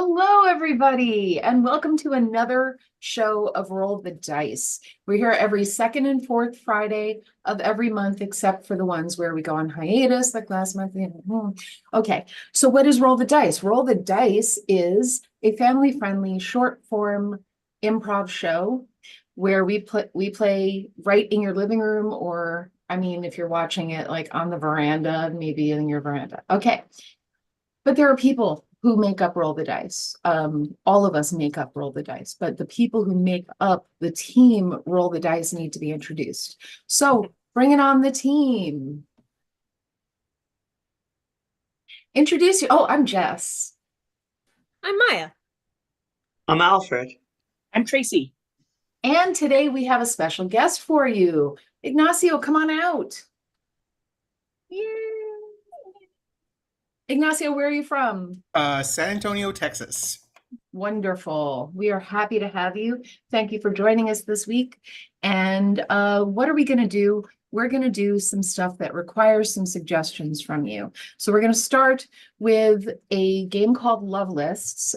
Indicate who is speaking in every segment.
Speaker 1: Hello, everybody, and welcome to another show of Roll the Dice. We're here every second and fourth Friday of every month, except for the ones where we go on hiatus, like last month. Okay, so what is Roll the Dice? Roll the Dice is a family-friendly short form improv show where we play right in your living room, or I mean, if you're watching it like on the veranda, maybe in your veranda. Okay. But there are people who make up Roll the Dice. All of us make up Roll the Dice, but the people who make up the team Roll the Dice need to be introduced. So bring it on the team. Introduce you. Oh, I'm Jess.
Speaker 2: I'm Maya.
Speaker 3: I'm Alfred.
Speaker 4: I'm Tracy.
Speaker 1: And today we have a special guest for you. Ignacio, come on out.
Speaker 2: Yay.
Speaker 1: Ignacio, where are you from?
Speaker 5: San Antonio, Texas.
Speaker 1: Wonderful. We are happy to have you. Thank you for joining us this week. And what are we going to do? We're going to do some stuff that requires some suggestions from you. So we're going to start with a game called Love Lists.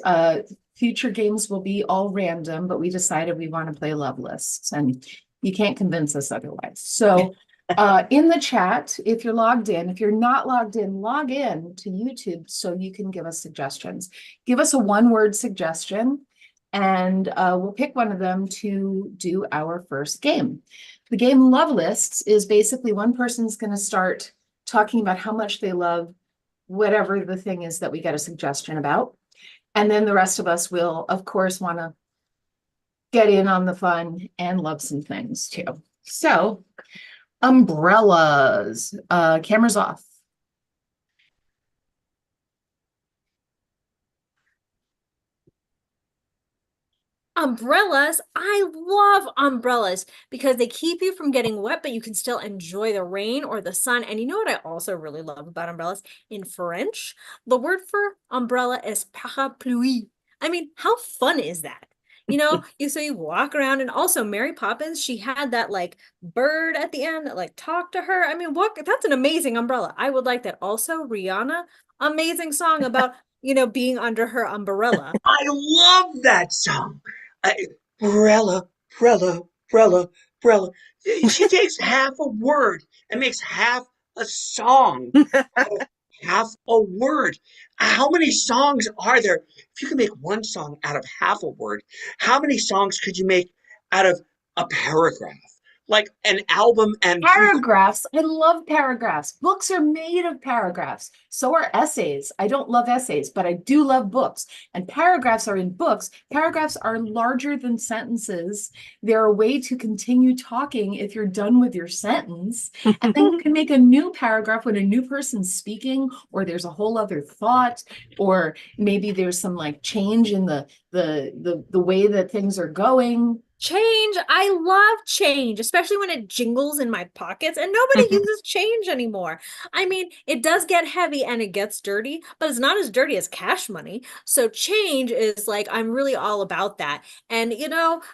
Speaker 1: Future games will be all random, but we decided we want to play Love Lists, and you can't convince us otherwise. So in the chat, if you're logged in, if you're not logged in, log in to YouTube so you can give us suggestions. Give us a one-word suggestion, and we'll pick one of them to do our first game. The game Love Lists is basically one person's going to start talking about how much they love whatever the thing is that we get a suggestion about. And then the rest of us will, of course, want to get in on the fun and love some things too. So, umbrellas. Cameras off.
Speaker 2: Umbrellas. I love umbrellas because they keep you from getting wet, but you can still enjoy the rain or the sun. And you know what I also really love about umbrellas? In French, the word for umbrella is parapluie. I mean, how fun is that? You walk around, and also Mary Poppins, she had that like bird at the end that like talked to her. I mean, what that's an amazing umbrella. I would like that. Also, Rihanna, amazing song about being under her umbrella.
Speaker 3: I love that song. I, Brella, Brella, Brella, Brella. She takes half a word and makes half a song out of half a word. How many songs are there? If you can make one song out of half a word, how many songs could you make out of a paragraph? Like an album and
Speaker 1: Paragraphs. I love paragraphs. Books are made of paragraphs. So are essays. I don't love essays, but I do love books. And paragraphs are in books. Paragraphs are larger than sentences. They're a way to continue talking if you're done with your sentence. And then you can make a new paragraph when a new person's speaking, or there's a whole other thought, or maybe there's some like change in the way that things are going.
Speaker 2: Change. I love change, especially when it jingles in my pockets and nobody uses change anymore. I mean, it does get heavy and it gets dirty, but it's not as dirty as cash money. So change is like, I'm really all about that. And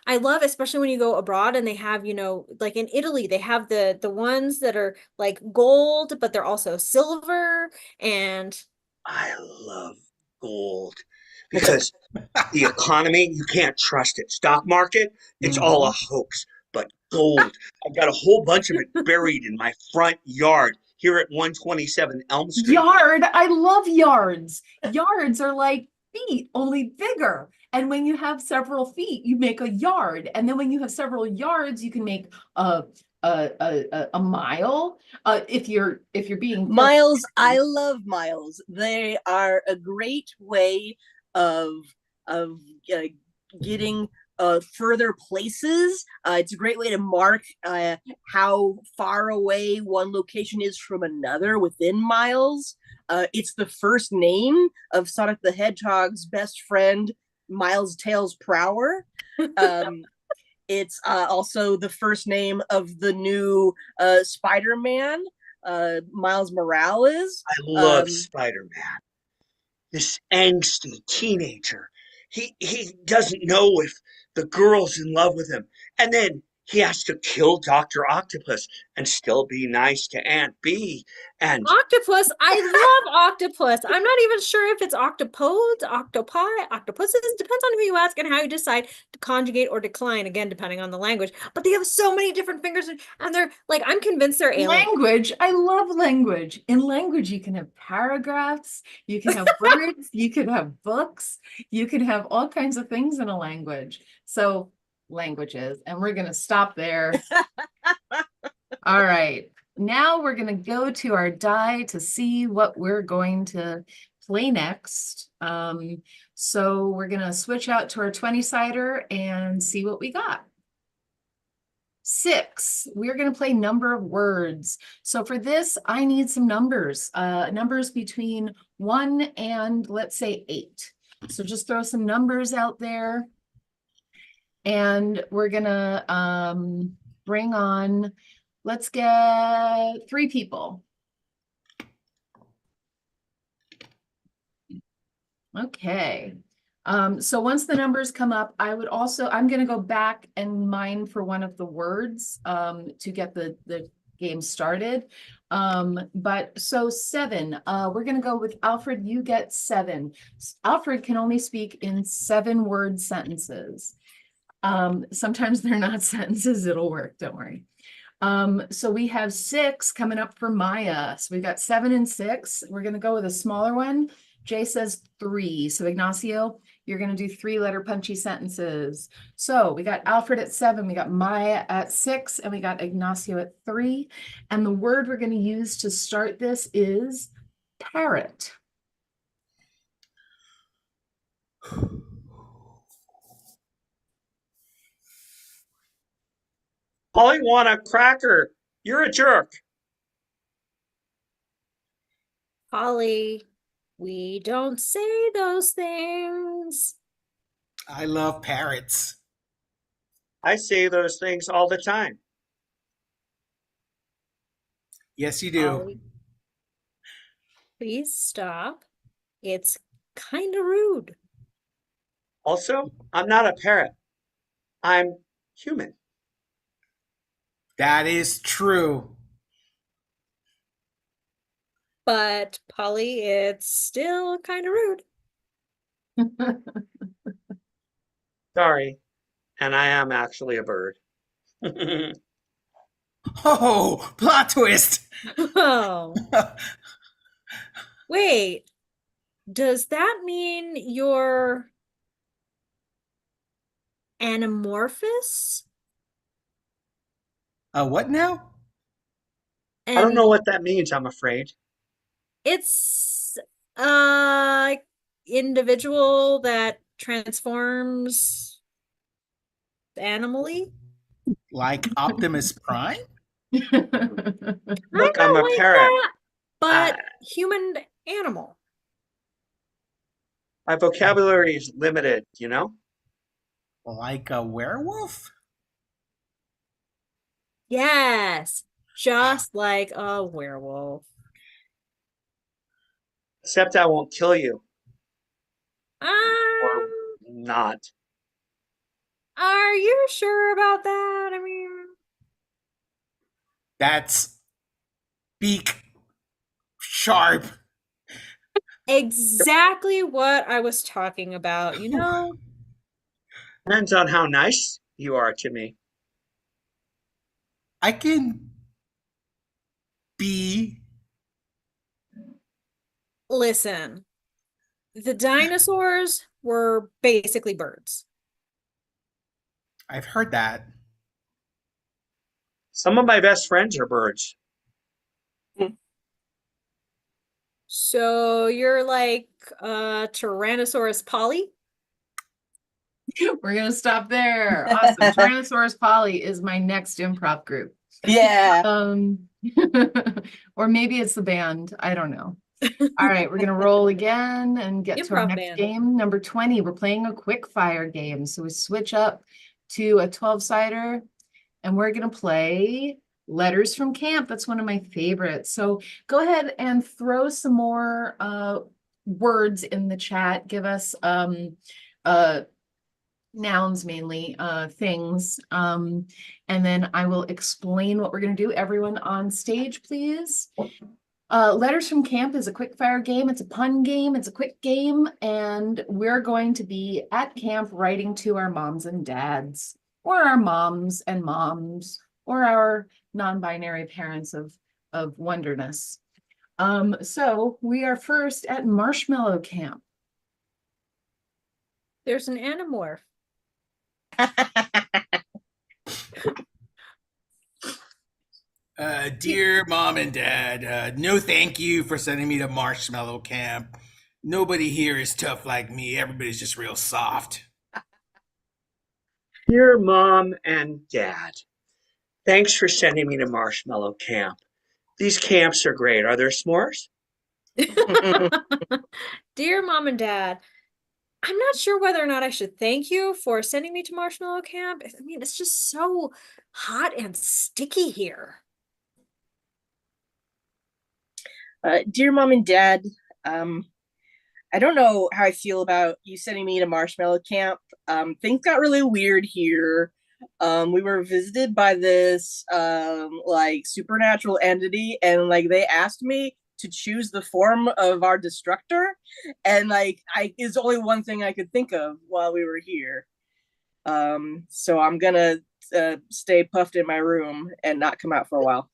Speaker 2: I love, especially when you go abroad and they have, like in Italy, they have the ones that are like gold, but they're also silver. And
Speaker 3: I love gold because the economy, you can't trust it. Stock market, it's all a hoax. But gold, I've got a whole bunch of it buried in my front yard here at 127 Elm Street.
Speaker 1: Yard. I love yards. Yards are like feet, only bigger. And when you have several feet, you make a yard. And then when you have several yards, you can make a mile. If you're being
Speaker 4: Miles, I love miles. They are a great way of of uh, getting further places. It's a great way to mark how far away one location is from another within miles. It's the first name of Sonic the Hedgehog's best friend, Miles Tails Prower. Um, it's also the first name of the new Spider-Man, Miles Morales.
Speaker 3: I love Spider-Man. This angsty teenager. He doesn't know if the girl's in love with him. And then he has to kill Dr. Octopus and still be nice to Aunt Bee. And
Speaker 2: Octopus. I love octopus. I'm not even sure if it's octopodes, octopi, octopuses. Depends on who you ask and how you decide to conjugate or decline. Again, depending on the language. But they have so many different fingers, and they're like, I'm convinced they're alien.
Speaker 1: Language. I love language. In language, you can have paragraphs, you can have words, you can have books, you can have all kinds of things in a language. So languages, and we're going to stop there. All right. Now we're going to go to our die to see what we're going to play next. So we're going to switch out to our 20-sider and see what we got. 6, we're going to play number of words. So for this, I need some numbers, numbers between 1 and let's say 8. So just throw some numbers out there. And we're going to bring on, let's get 3 people. Okay. So once the numbers come up, I'm going to go back and mine for one of the words to get the game started. But so 7, we're going to go with Alfred. You get 7. Alfred can only speak in 7-word sentences. Sometimes they're not sentences. It'll work. Don't worry. So we have 6 coming up for Maya. So we've got 7 and 6. We're going to go with a smaller one. Jay says 3. So Ignacio, you're going to do 3-letter punchy sentences. So we got Alfred at 7, we got Maya at 6, and we got Ignacio at 3. And the word we're going to use to start this is parrot.
Speaker 3: Polly want a cracker. You're a jerk.
Speaker 2: Polly, we don't say those things.
Speaker 5: I love parrots.
Speaker 3: I say those things all the time.
Speaker 5: Yes, you do.
Speaker 2: Polly, please stop. It's kind of rude.
Speaker 3: Also, I'm not a parrot. I'm human.
Speaker 5: That is true.
Speaker 2: But Polly, it's still kind of rude.
Speaker 3: Sorry. And I am actually a bird.
Speaker 5: Oh, plot twist.
Speaker 2: Oh, wait. Does that mean you're anamorphous?
Speaker 5: What now?
Speaker 3: I don't
Speaker 2: And
Speaker 3: know what that means, I'm afraid.
Speaker 2: it's individual that transforms animally.
Speaker 5: Like Optimus Prime?
Speaker 3: Look,
Speaker 2: Kinda
Speaker 3: I'm a
Speaker 2: like
Speaker 3: parrot.
Speaker 2: that, but
Speaker 3: Ah.
Speaker 2: human animal.
Speaker 3: My vocabulary is limited, you know?
Speaker 5: Like a werewolf?
Speaker 2: Yes, just like a werewolf.
Speaker 3: Except I won't kill you. Or
Speaker 2: Um,
Speaker 3: not.
Speaker 2: are you sure about that? I mean,
Speaker 5: That's beak sharp.
Speaker 2: exactly what I was talking about, you know?
Speaker 3: Depends on how nice you are to me.
Speaker 5: I can be.
Speaker 2: Listen, the dinosaurs were basically birds.
Speaker 5: I've heard that.
Speaker 3: Some of my best friends are birds.
Speaker 2: So you're like Tyrannosaurus Polly?
Speaker 1: We're going to stop there. Awesome. Tyrannosaurus Polly is my next improv group.
Speaker 4: Yeah.
Speaker 1: Or maybe it's the band. I don't know. All right, we're going to roll again and get to our
Speaker 2: Improv
Speaker 1: next
Speaker 2: band.
Speaker 1: game. Number 20, we're playing a quick fire game. So we switch up to a 12-sider and we're going to play Letters from Camp. That's one of my favorites. So go ahead and throw some more words in the chat. Give us nouns mainly, things. And then I will explain what we're gonna do. Everyone on stage, please. Letters from Camp is a quick fire game. It's a pun game. It's a quick game. And we're going to be at camp writing to our moms and dads, or our moms and moms, or our non-binary parents of wonderness. So we are first at Marshmallow Camp.
Speaker 2: There's an Animorph.
Speaker 5: Dear mom and dad, no thank you for sending me to Marshmallow Camp. Nobody here is tough like me. Everybody's just real soft.
Speaker 3: Dear Mom and Dad, thanks for sending me to Marshmallow Camp. These camps are great. Are there s'mores?
Speaker 2: Dear Mom and Dad, I'm not sure whether or not I should thank you for sending me to Marshmallow Camp. I mean, it's just so hot and sticky here.
Speaker 4: Dear Mom and Dad, I don't know how I feel about you sending me to Marshmallow Camp. Things got really weird here. We were visited by this like supernatural entity, and like they asked me to choose the form of our destructor, and like I is only one thing I could think of while we were here. So I'm gonna stay puffed in my room and not come out for a while.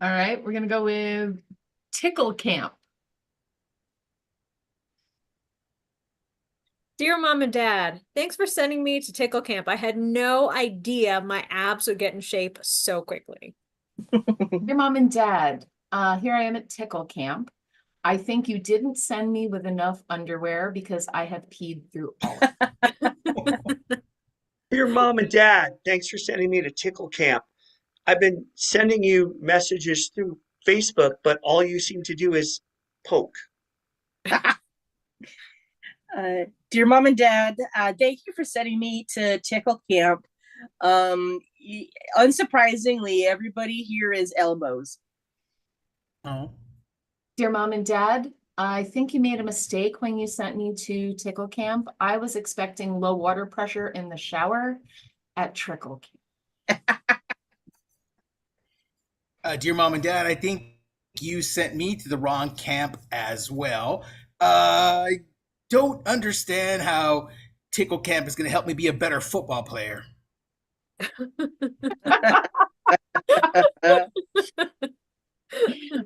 Speaker 1: All right, we're gonna go with Tickle Camp.
Speaker 2: Dear Mom and Dad, thanks for sending me to Tickle Camp. I had no idea my abs would get in shape so quickly.
Speaker 1: Dear Mom and Dad, here I am at Tickle Camp. I think you didn't send me with enough underwear because I have peed through all of it.
Speaker 3: Dear Mom and Dad, thanks for sending me to Tickle Camp. I've been sending you messages through Facebook, but all you seem to do is poke.
Speaker 4: Dear Mom and Dad, thank you for sending me to Tickle Camp. Unsurprisingly, everybody here is elbows.
Speaker 5: Oh.
Speaker 1: Dear Mom and Dad, I think you made a mistake when you sent me to Tickle Camp. I was expecting low water pressure in the shower at Trickle Camp.
Speaker 5: Dear mom and dad, I think you sent me to the wrong camp as well. I don't understand how Tickle Camp is going to help me be a better football player.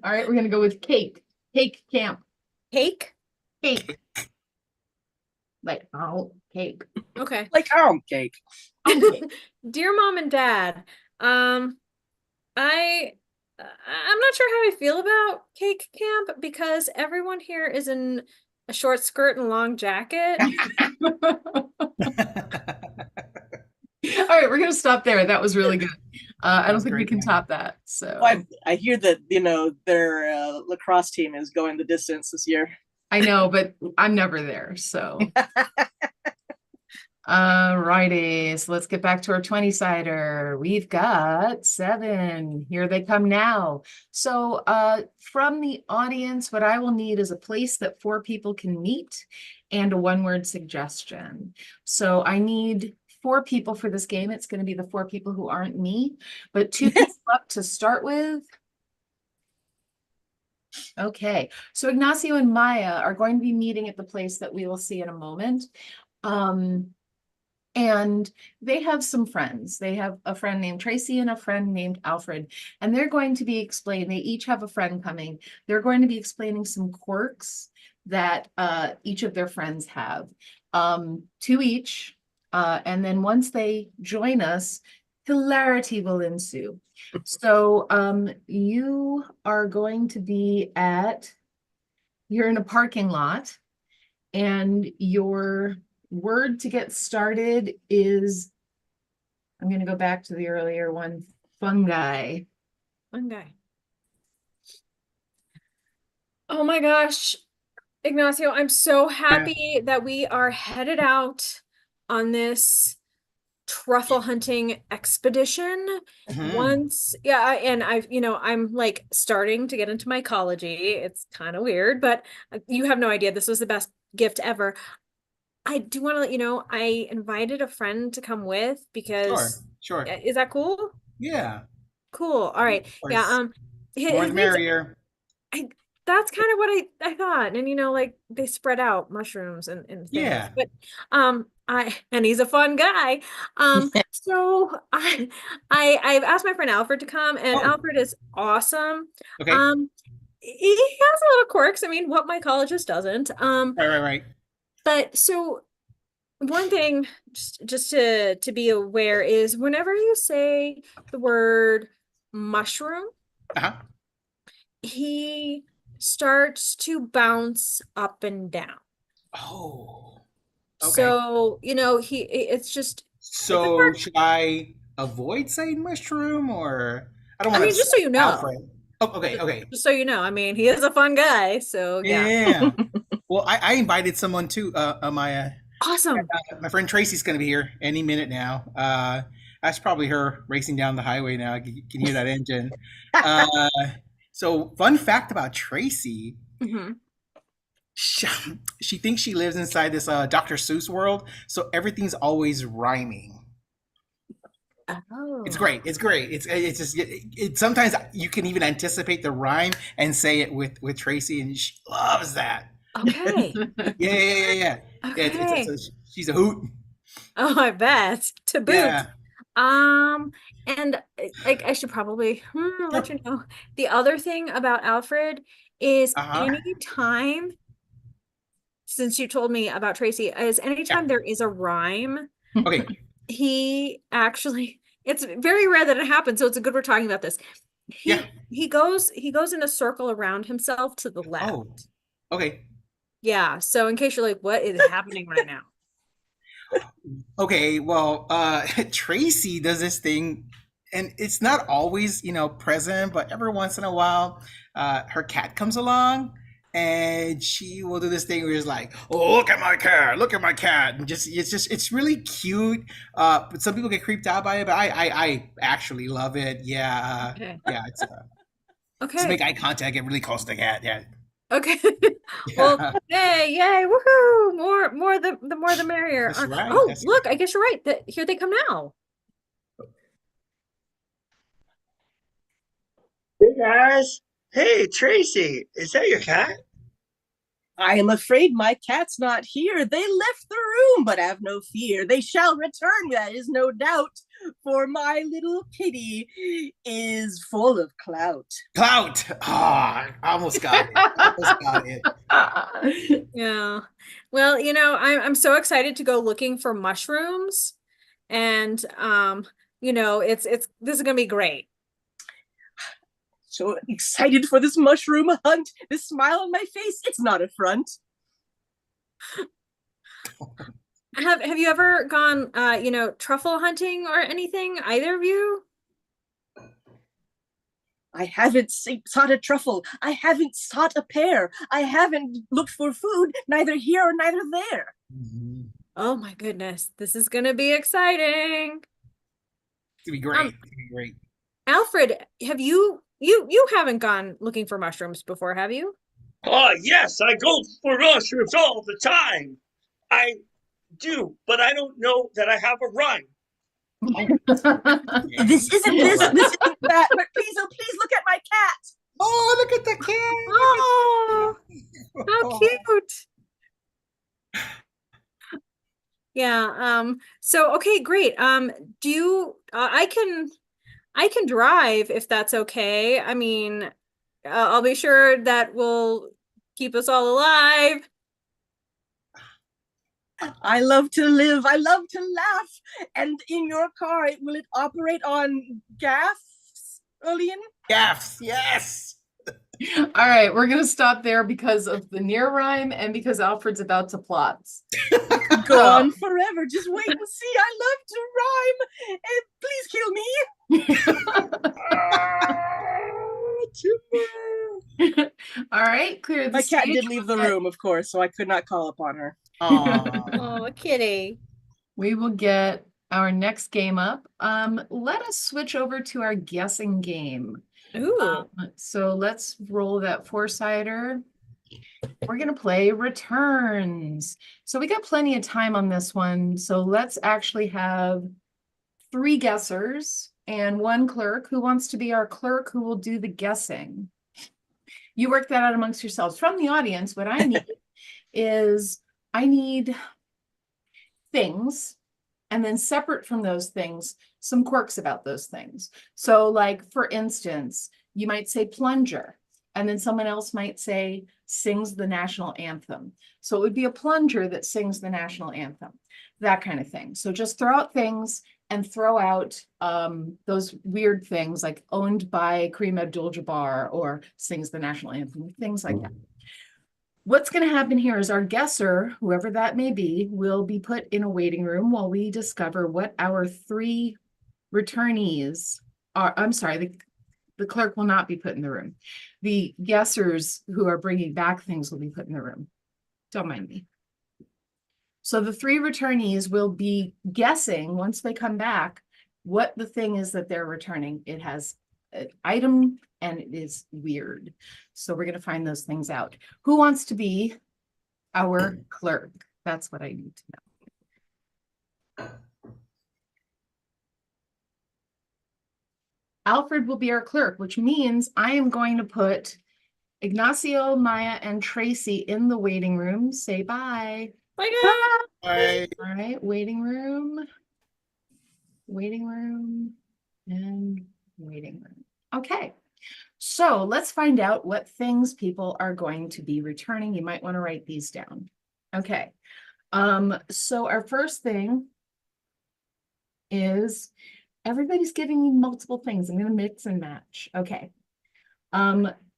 Speaker 1: All right, we're gonna go with Cake. Cake Camp.
Speaker 2: Cake?
Speaker 1: Cake. Like, oh, cake.
Speaker 2: Okay.
Speaker 4: Like cake.
Speaker 2: Dear Mom and Dad, I'm not sure how I feel about Cake Camp because everyone here is in a short skirt and long jacket.
Speaker 1: All right, we're gonna stop there. That was really good. I don't
Speaker 5: was
Speaker 1: think we
Speaker 5: great,
Speaker 1: can
Speaker 5: man.
Speaker 1: top that. So
Speaker 4: I hear that their lacrosse team is going the distance this year.
Speaker 1: I know, but I'm never there. So righty. So let's get back to our 20-sider. We've got 7. Here they come now. So from the audience, what I will need is a place that 4 people can meet and a one-word suggestion. So I need 4 people for this game. It's going to be the 4 people who aren't me, but 2 people up to start with. Okay, so Ignacio and Maya are going to be meeting at the place that we will see in a moment. And they have some friends. They have a friend named Tracy and a friend named Alfred, and they're going to be explaining, they each have a friend coming. They're going to be explaining some quirks that each of their friends have, 2 each. And then once they join us, hilarity will ensue. So you are going to be you're in a parking lot, and your word to get started is, I'm going to go back to the earlier one, fungi.
Speaker 2: Fungi. Oh my gosh, Ignacio, I'm so happy that we are headed out on this truffle hunting expedition. And I'm like starting to get into mycology. It's kind of weird, but you have no idea. This was the best gift ever. I do want to let you know I invited a friend to come with
Speaker 5: Sure,
Speaker 2: because
Speaker 5: sure.
Speaker 2: is that cool?
Speaker 5: Yeah,
Speaker 2: Cool. All right.
Speaker 5: of
Speaker 2: Yeah.
Speaker 5: course. More
Speaker 2: His
Speaker 5: the
Speaker 2: name's
Speaker 5: merrier.
Speaker 2: I that's kind of what I thought. And like they spread out mushrooms and things.
Speaker 5: Yeah.
Speaker 2: But and he's a fun guy. So I've asked my friend Alfred to come, and
Speaker 5: Oh,
Speaker 2: Alfred is awesome.
Speaker 5: okay.
Speaker 2: Um he has a little quirks. I mean, what mycologist doesn't.
Speaker 5: Right, right, right.
Speaker 2: But so one thing just to be aware is whenever you say the word mushroom,
Speaker 5: Uh-huh.
Speaker 2: he starts to bounce up and down.
Speaker 5: Oh, okay.
Speaker 2: So, it's just it's a
Speaker 5: So
Speaker 2: quirk.
Speaker 5: should I avoid saying mushroom, or I don't
Speaker 2: I
Speaker 5: want to
Speaker 2: mean, just so
Speaker 5: upset
Speaker 2: you know,
Speaker 5: Alfred? Oh, okay, okay.
Speaker 2: just so you know, I mean, he is a fun guy. So yeah.
Speaker 5: Yeah. Well, I invited someone too.
Speaker 2: Awesome.
Speaker 5: My friend Tracy's going to be here any minute now. That's probably her racing down the highway now. You can hear that engine. Uh, so, fun fact about Tracy:
Speaker 2: Hmm.
Speaker 5: she, she thinks she lives inside this Dr. Seuss world, so everything's always rhyming. It's
Speaker 2: Oh,
Speaker 5: great. It's great. It's just sometimes you can even anticipate the rhyme and say it with Tracy, and she loves that.
Speaker 2: okay.
Speaker 5: Yeah. Yeah,
Speaker 2: Okay.
Speaker 5: she's a hoot.
Speaker 2: Oh, I bet to boot.
Speaker 5: Yeah.
Speaker 2: And I should probably let
Speaker 5: Sure.
Speaker 2: you know. The other thing about Alfred is
Speaker 5: Uh-huh.
Speaker 2: anytime, since you told me about Tracy, is
Speaker 5: Yeah.
Speaker 2: anytime there is a rhyme,
Speaker 5: Okay.
Speaker 2: he actually, it's very rare that it happens, so it's good we're talking about this.
Speaker 5: Yeah.
Speaker 2: He goes in a circle around himself to the left.
Speaker 5: Oh. Okay.
Speaker 2: Yeah, so in case you're like, what is happening right now?
Speaker 5: Okay. Well, Tracy does this thing, and it's not always, present, but every once in a while, her cat comes along, and she will do this thing where it's like, "Oh, look at my cat," and it's really cute. But some people get creeped out by it, but I actually love it. Yeah.
Speaker 2: Okay.
Speaker 5: Yeah. It's to
Speaker 2: Okay.
Speaker 5: make eye contact, get really close to the cat. Yeah.
Speaker 2: Okay. Well, yay, woohoo! More the more the merrier.
Speaker 5: That's right.
Speaker 2: Oh,
Speaker 5: That's
Speaker 2: look, I guess you're right. Here they come now.
Speaker 3: Hey guys. Hey Tracy, is that your cat?
Speaker 4: I am afraid my cat's not here. They left the room, but have no fear. They shall return, that is no doubt, for my little kitty is full of clout.
Speaker 5: Clout. Ah, I almost got it. Almost got it.
Speaker 2: Yeah. Well, I'm so excited to go looking for mushrooms, and it's this is gonna be great.
Speaker 4: So excited for this mushroom hunt. This smile on my face, it's not a front.
Speaker 2: Have you ever gone truffle hunting or anything, either of you?
Speaker 4: I haven't sought a truffle. I haven't sought a pear. I haven't looked for food, neither here or neither there.
Speaker 5: Mhm.
Speaker 2: Oh my goodness, this is gonna be exciting.
Speaker 5: It's gonna be great. It's gonna be great.
Speaker 2: Alfred, have you haven't gone looking for mushrooms before, have you?
Speaker 3: Yes, I go for mushrooms all the time. I do, but I don't know that I have a rhyme.
Speaker 5: Yeah.
Speaker 4: This isn't this isn't that. But please, oh please look at my cat.
Speaker 5: Oh, look at the cat.
Speaker 2: Oh, how cute. Yeah, so okay, great. Do you I can drive if that's okay. I mean, I'll be sure that will keep us all alive.
Speaker 4: I love to live. I love to laugh. And in your car, will it operate on gas, Olian?
Speaker 5: Gaffs. Yes.
Speaker 1: All right, we're gonna stop there because of the near rhyme and because Alfred's about to plot.
Speaker 4: Go on forever. Just wait and see. I love to rhyme. And please kill me.
Speaker 3: Timber.
Speaker 1: All right, clear the
Speaker 4: My cat
Speaker 1: stage.
Speaker 4: did leave the room, of course, so I could not call upon her.
Speaker 5: Aw.
Speaker 2: Oh, kitty.
Speaker 1: We will get our next game up. Let us switch over to our guessing game.
Speaker 2: Ooh.
Speaker 1: So let's roll that four-sider. We're going to play returns. So we got plenty of time on this one. So let's actually have 3 guessers and 1 clerk. Who wants to be our clerk who will do the guessing? You work that out amongst yourselves. From the audience, what I need is I need things, and then separate from those things, some quirks about those things. So like, for instance, you might say plunger, and then someone else might say sings the national anthem. So it would be a plunger that sings the national anthem, that kind of thing. So just throw out things and throw out those weird things like owned by Kareem Abdul-Jabbar or sings the national anthem, things like that. What's going to happen here is our guesser, whoever that may be, will be put in a waiting room while we discover what our 3 returnees are. I'm sorry, the clerk will not be put in the room. The guessers who are bringing back things will be put in the room. Don't mind me. So the 3 returnees will be guessing once they come back what the thing is that they're returning. It has an item and it is weird. So we're going to find those things out. Who wants to be our clerk? That's what I need to know. Alfred will be our clerk, which means I am going to put Ignacio, Maya, and Tracy in the waiting room. Say bye.
Speaker 2: Bye, guys.
Speaker 5: Bye.
Speaker 1: All right, waiting room, and waiting room. Okay, so let's find out what things people are going to be returning. You might want to write these down. Okay, so our first thing is everybody's giving me multiple things. I'm going to mix and match. Okay.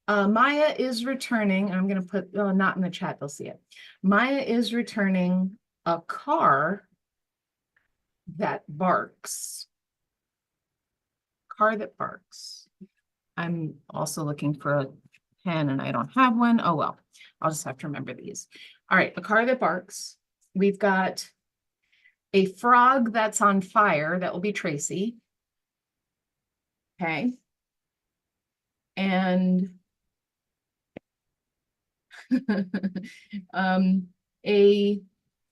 Speaker 1: Maya is returning. I'm going to put, not in the chat, they'll see it. Maya is returning a car that barks. Car that barks. I'm also looking for a pen and I don't have one. Oh, well, I'll just have to remember these. All right, a car that barks. We've got a frog that's on fire. That will be Tracy. Okay. And a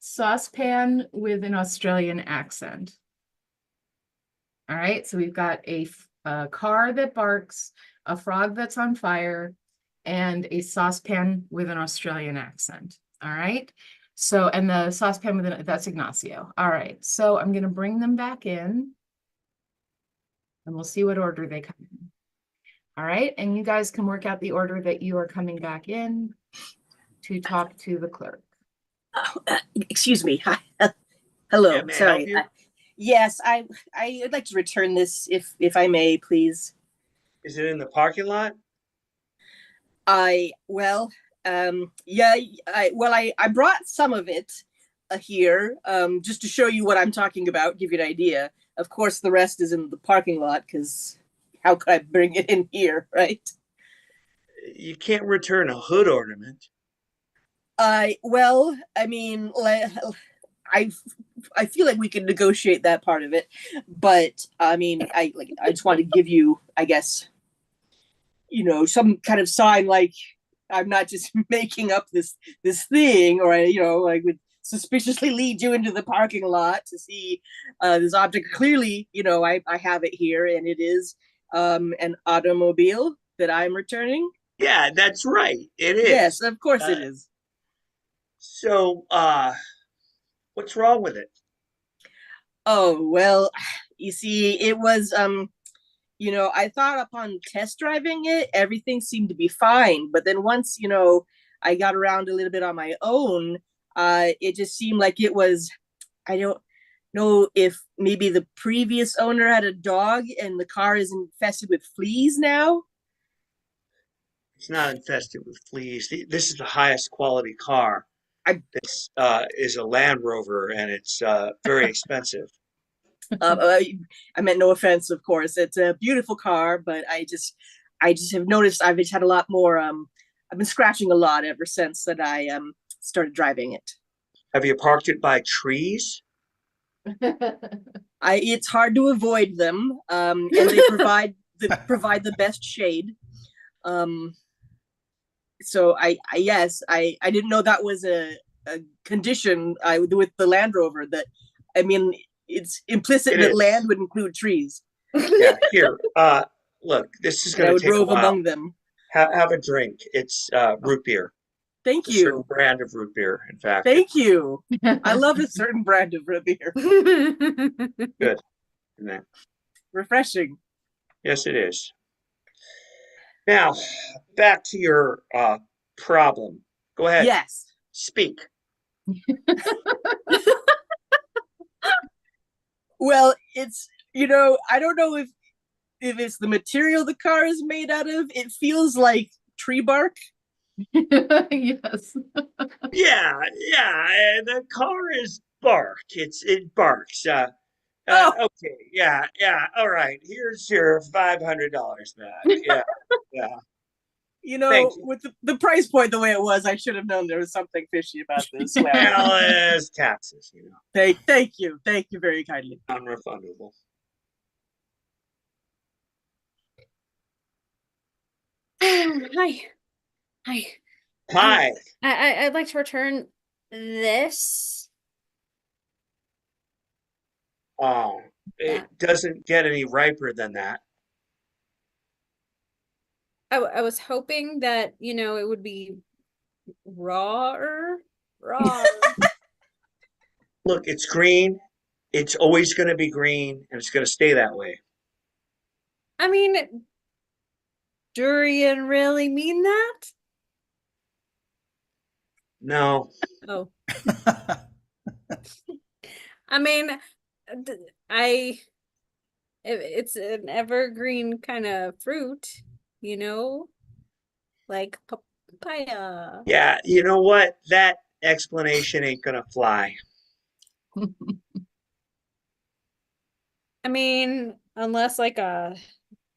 Speaker 1: saucepan with an Australian accent. All right, so we've got a car that barks, a frog that's on fire, and a saucepan with an Australian accent. All right, so, and the saucepan with an, that's Ignacio. All right, so I'm going to bring them back in, and we'll see what order they come in. All right, and you guys can work out the order that you are coming back in to talk to the clerk.
Speaker 4: Excuse me. Hi. Hello.
Speaker 3: Yeah, may I help
Speaker 4: Sorry.
Speaker 3: you?
Speaker 4: Yes, I would like to return this if I may, please.
Speaker 3: Is it in the parking lot?
Speaker 4: I brought some of it here just to show you what I'm talking about, give you an idea. Of course, the rest is in the parking lot because how could I bring it in here, right?
Speaker 3: You can't return a hood ornament.
Speaker 4: I mean, I feel like we can negotiate that part of it, but I mean, I just want to give you, I guess, some kind of sign, like I'm not just making up this thing, or like would suspiciously lead you into the parking lot to see this object. Clearly, I have it here, and it is an automobile that I'm returning.
Speaker 3: Yeah, that's right. It is.
Speaker 4: Yes, of course it is.
Speaker 3: So, what's wrong with it?
Speaker 4: Oh, well, you see, it was, I thought upon test driving it, everything seemed to be fine. But then once, I got around a little bit on my own, it just seemed like it was, I don't know if maybe the previous owner had a dog and the car is infested with fleas now.
Speaker 3: It's not infested with fleas. This is the highest quality car. This is a Land Rover, and it's very expensive.
Speaker 4: I meant no offense, of course. It's a beautiful car, but I just have noticed I've just had a lot more. I've been scratching a lot ever since that I started driving it.
Speaker 3: Have you parked it by trees?
Speaker 4: It's hard to avoid them, and they provide the best shade. so yes, I didn't know that was a condition with the Land Rover. That I mean, it's implicit
Speaker 3: It
Speaker 4: that
Speaker 3: is.
Speaker 4: land would include trees,
Speaker 3: Yeah, here. Look, this is
Speaker 4: and I
Speaker 3: going to take a
Speaker 4: drove
Speaker 3: while.
Speaker 4: among them.
Speaker 3: Have a drink. It's root beer.
Speaker 4: Thank
Speaker 3: A certain
Speaker 4: you,
Speaker 3: brand of root beer, in fact.
Speaker 4: thank you. I love a certain brand of root beer.
Speaker 3: Good. Isn't it?
Speaker 4: Refreshing.
Speaker 3: Yes, it is. Now, back to your problem. Go ahead.
Speaker 4: Yes.
Speaker 3: Speak.
Speaker 4: Well, it's I don't know if it's the material the car is made out of. It feels like tree bark.
Speaker 1: Yes.
Speaker 3: Yeah, the car is bark. It barks.
Speaker 4: Oh.
Speaker 3: Okay. Yeah. All right. Here's your $500 back. Yeah. Thank you.
Speaker 4: With the price point the way it was, I should have known there was something fishy about this. Well,
Speaker 3: Well, it's taxes,
Speaker 4: thank you very kindly.
Speaker 3: non-refundable.
Speaker 2: Hi. Hi.
Speaker 3: Hi.
Speaker 2: I'd like to return this.
Speaker 3: Oh, it doesn't get any riper than that.
Speaker 2: I was hoping that, it would be raw.
Speaker 3: Look, it's green. It's always going to be green, and it's going to stay that way.
Speaker 2: I mean, durian really mean that?
Speaker 3: No.
Speaker 2: Oh. I mean, it's an evergreen kind of fruit, like papaya.
Speaker 3: Yeah, you know what? That explanation ain't going to fly.
Speaker 2: I mean, unless like a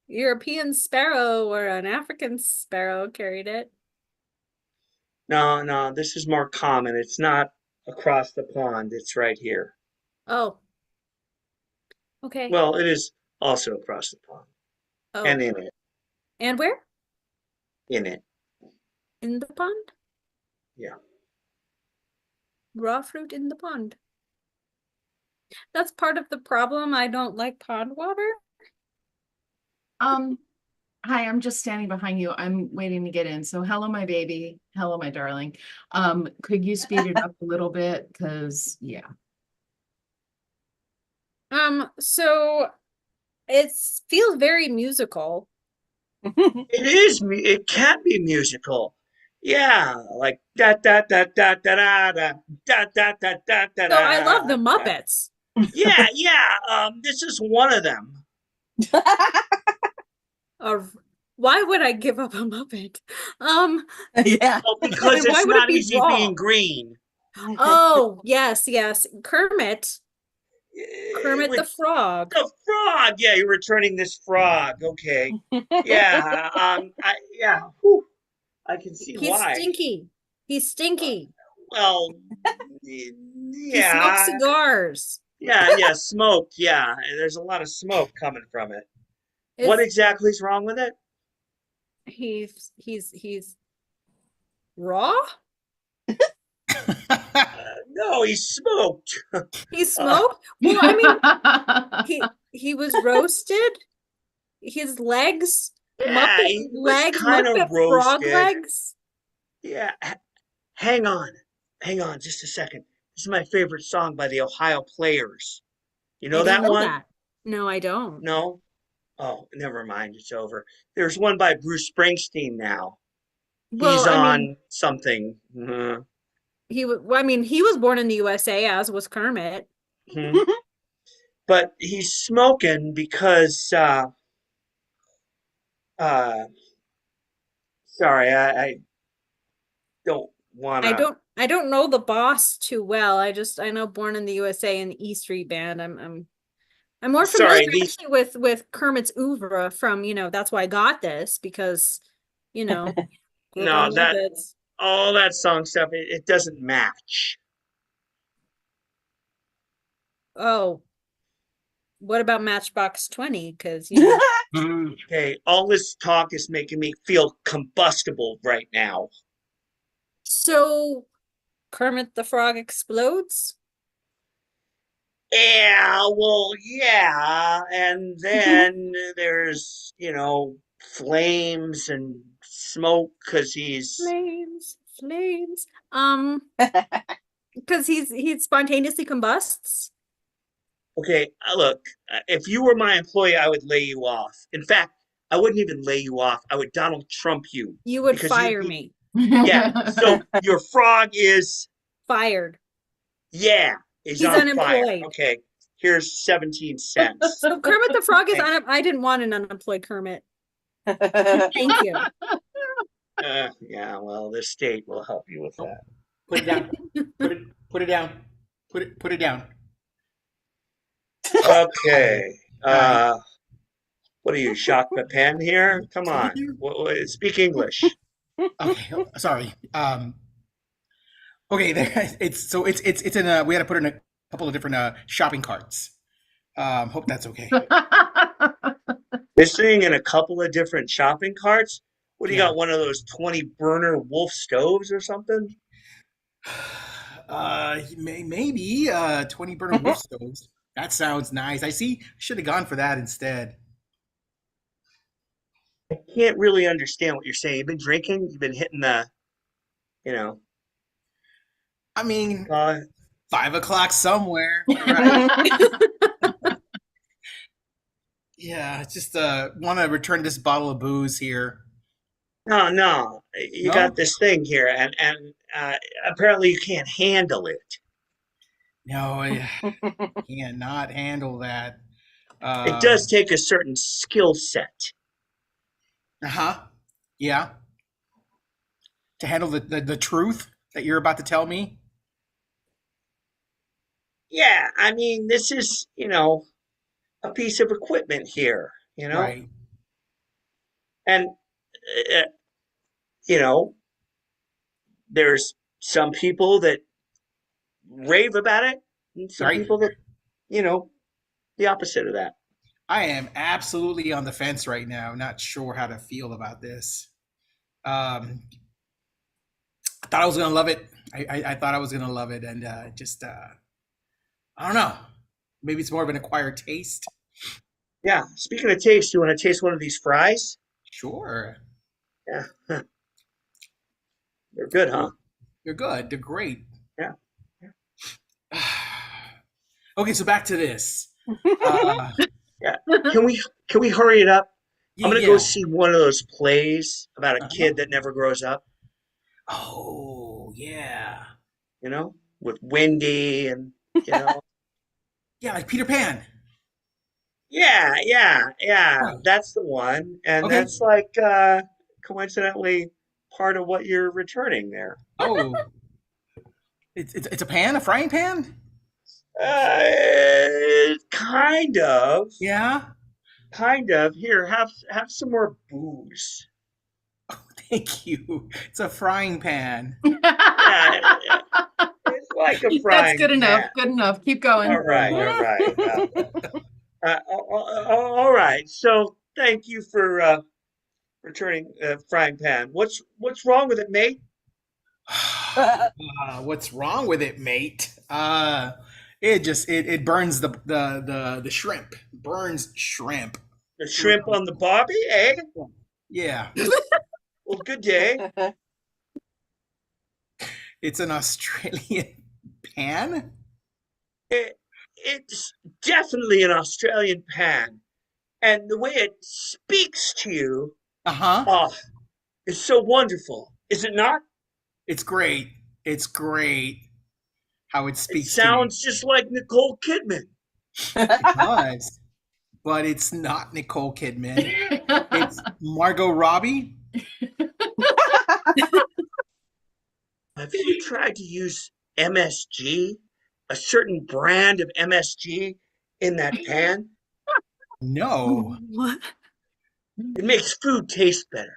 Speaker 2: European sparrow or an African sparrow carried it.
Speaker 3: No, this is more common. It's not across the pond. It's right here.
Speaker 2: Oh. Okay.
Speaker 3: Well, it is also across the pond.
Speaker 2: Oh.
Speaker 3: And in it.
Speaker 2: And where?
Speaker 3: In it.
Speaker 2: In the pond?
Speaker 3: Yeah.
Speaker 2: Raw fruit in the pond. That's part of the problem. I don't like pond water.
Speaker 1: Hi, I'm just standing behind you. I'm waiting to get in. So hello, my baby. Hello, my darling. Could you speed it up a little bit? Because yeah.
Speaker 2: So it feels very musical.
Speaker 3: It is. It can be musical. Yeah, like da da da da da da da da da da da da.
Speaker 2: So I love the Muppets.
Speaker 3: Yeah. This is one of them.
Speaker 2: Why would I give up a Muppet?
Speaker 4: Yeah.
Speaker 3: Well, because
Speaker 2: why
Speaker 3: it's
Speaker 2: would it
Speaker 3: not
Speaker 2: be
Speaker 3: easy
Speaker 2: raw?
Speaker 3: being green.
Speaker 2: Oh, yes. Kermit the
Speaker 3: With
Speaker 2: Frog.
Speaker 3: the frog. Yeah, you're returning this frog. Okay. Yeah. Whew. I can see
Speaker 2: He's
Speaker 3: why.
Speaker 2: stinky. He's stinky.
Speaker 3: Well,
Speaker 2: He smokes
Speaker 3: yeah.
Speaker 2: cigars.
Speaker 3: Yeah, smoke. Yeah, there's a lot of smoke coming from it. What exactly is wrong with it?
Speaker 2: He's raw?
Speaker 3: No, he smoked.
Speaker 2: He smoked? Well, I mean, he was roasted. His legs,
Speaker 3: Yeah,
Speaker 2: Muppet
Speaker 3: he was
Speaker 2: legs,
Speaker 3: kind of
Speaker 2: Muppet frog
Speaker 3: roasted.
Speaker 2: legs.
Speaker 3: Yeah, hang on just a second. This is my favorite song by the Ohio Players. You know
Speaker 2: I didn't
Speaker 3: that
Speaker 2: know
Speaker 3: one?
Speaker 2: that. No, I don't.
Speaker 3: No? Oh, never mind. It's over. There's one by Bruce Springsteen now.
Speaker 2: Well,
Speaker 3: He's
Speaker 2: I
Speaker 3: on
Speaker 2: mean,
Speaker 3: something.
Speaker 2: he was born in the USA, as was Kermit.
Speaker 3: But he's smoking because sorry, I don't want to.
Speaker 2: I don't know the boss too well. I know Born in the USA and the E Street Band. I'm more familiar
Speaker 3: Sorry,
Speaker 2: actually with Kermit's oeuvre from, that's why I got this, because, grew up
Speaker 3: No,
Speaker 2: on
Speaker 3: that
Speaker 2: Muppets.
Speaker 3: all that song stuff, it doesn't match.
Speaker 2: Oh. what about Matchbox 20? Because you know,
Speaker 3: Okay, all this talk is making me feel combustible right now.
Speaker 2: so Kermit the Frog explodes.
Speaker 3: Yeah, well, yeah, and then there's, flames and smoke because he's
Speaker 2: Flames. Because he spontaneously combusts.
Speaker 3: okay. Look, if you were my employee, I would lay you off. In fact, I wouldn't even lay you off. I would Donald Trump you
Speaker 2: You would
Speaker 3: because you'd
Speaker 2: fire
Speaker 3: be,
Speaker 2: me.
Speaker 3: yeah. So your frog is,
Speaker 2: Fired.
Speaker 3: yeah, is
Speaker 2: He's
Speaker 3: on fire.
Speaker 2: unemployed.
Speaker 3: Okay, here's 17 cents.
Speaker 2: So Kermit the Frog is
Speaker 3: Thank-
Speaker 2: I didn't want an unemployed Kermit. Thank you.
Speaker 3: Yeah, well, the state will help you with that.
Speaker 5: Put it down. Put it down. Put it down.
Speaker 3: Okay.
Speaker 5: Alright.
Speaker 3: What are you, Jacques Pepin here? Come on, speak English.
Speaker 5: Okay, sorry. Okay, it's in a, we had to put in a couple of different shopping carts. Hope that's okay.
Speaker 3: This thing in a couple of different shopping carts. What do you
Speaker 5: Yeah.
Speaker 3: got? One of those 20 burner wolf stoves or something?
Speaker 5: Maybe 20 burner wolf stoves. That sounds nice. I see. Should have gone for that instead.
Speaker 3: I can't really understand what you're saying. You've been drinking. You've been hitting the, you know,
Speaker 5: I mean,
Speaker 3: uh,
Speaker 5: 5 o'clock somewhere. Right? Yeah, just want to return this bottle of booze here.
Speaker 3: no. You
Speaker 5: No?
Speaker 3: got this thing here, and apparently you can't handle it.
Speaker 5: No, I cannot handle that.
Speaker 3: It does take a certain skill set.
Speaker 5: Uh-huh. Yeah. To handle the truth that you're about to tell me.
Speaker 3: Yeah, I mean, this is, a piece of equipment here,
Speaker 5: Right.
Speaker 3: and uh, you know, there's some people that rave about it, and some
Speaker 5: Right.
Speaker 3: people that, the opposite of that.
Speaker 5: I am absolutely on the fence right now. Not sure how to feel about this. I thought I was gonna love it. I thought I was gonna love it, and just I don't know. Maybe it's more of an acquired taste.
Speaker 3: Yeah. Speaking of taste, you want to taste one of these fries?
Speaker 5: Sure,
Speaker 3: Yeah, they're good, huh?
Speaker 5: they're good. They're great.
Speaker 3: Yeah.
Speaker 5: Okay, so back to this. Uh,
Speaker 3: Yeah. Can we hurry it up? I'm gonna
Speaker 5: yeah.
Speaker 3: go see one of those plays about a
Speaker 5: Uh-huh.
Speaker 3: kid that never grows up.
Speaker 5: Oh, yeah.
Speaker 3: With Wendy and
Speaker 5: Yeah, like Peter Pan.
Speaker 3: yeah.
Speaker 5: Right.
Speaker 3: That's the one, and
Speaker 5: Okay.
Speaker 3: that's like coincidentally part of what you're returning there.
Speaker 5: Oh, it's a pan, a frying pan.
Speaker 3: Kind of.
Speaker 5: Yeah.
Speaker 3: Here, have some more booze.
Speaker 5: Thank you. It's a frying pan.
Speaker 3: Yeah, it's like a frying
Speaker 1: That's good enough.
Speaker 3: pan.
Speaker 1: Good enough. Keep going.
Speaker 3: All right. All right. So thank you for returning frying pan. What's wrong with it, mate?
Speaker 5: What's wrong with it, mate? It burns the shrimp. Burns shrimp.
Speaker 3: The shrimp on the barbie, eh?
Speaker 5: Yeah.
Speaker 3: Well, good day.
Speaker 5: It's an Australian pan.
Speaker 3: It's definitely an Australian pan, and the way it speaks to you,
Speaker 5: Uh-huh.
Speaker 3: is so wonderful, is it not?
Speaker 5: It's great. It's great how it
Speaker 3: It
Speaker 5: speaks
Speaker 3: sounds just like Nicole Kidman.
Speaker 5: to me. It does. But it's not Nicole Kidman. It's Margot Robbie.
Speaker 3: Have you tried to use MSG, a certain brand of MSG, in that pan?
Speaker 5: No.
Speaker 2: What?
Speaker 3: It makes food taste better.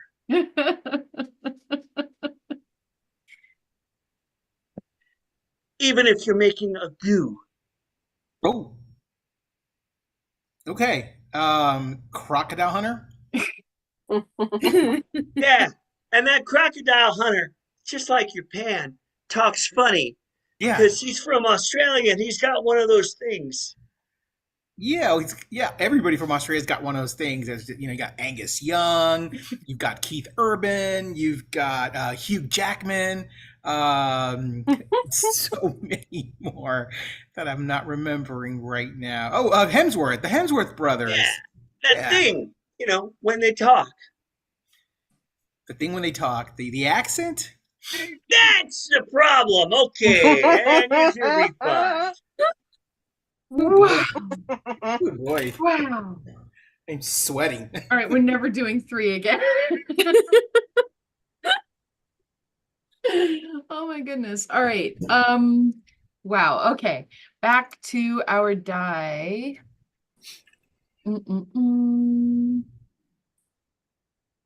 Speaker 3: Even if you're making a goo.
Speaker 5: Oh. Okay. Crocodile Hunter.
Speaker 3: Yeah, and that crocodile hunter, just like your pan, talks funny
Speaker 5: Yeah.
Speaker 3: because he's from Australia and he's got one of those things.
Speaker 5: Yeah. Everybody from Australia's got one of those things. As you got Angus Young, you've got Keith Urban, you've got Hugh Jackman, so many more that I'm not remembering right now. Oh, Hemsworth, the Hemsworth brothers.
Speaker 3: Yeah, that
Speaker 5: Yeah,
Speaker 3: thing, when they talk.
Speaker 5: the thing when they talk, the accent.
Speaker 3: That's the problem. Okay, and here's your refund.
Speaker 1: Wow.
Speaker 5: Good boy.
Speaker 1: Wow.
Speaker 5: I'm sweating.
Speaker 1: All right, we're never doing 3 again. Oh my goodness. All right. Wow. Okay. Back to our die. Mm-mm-mm.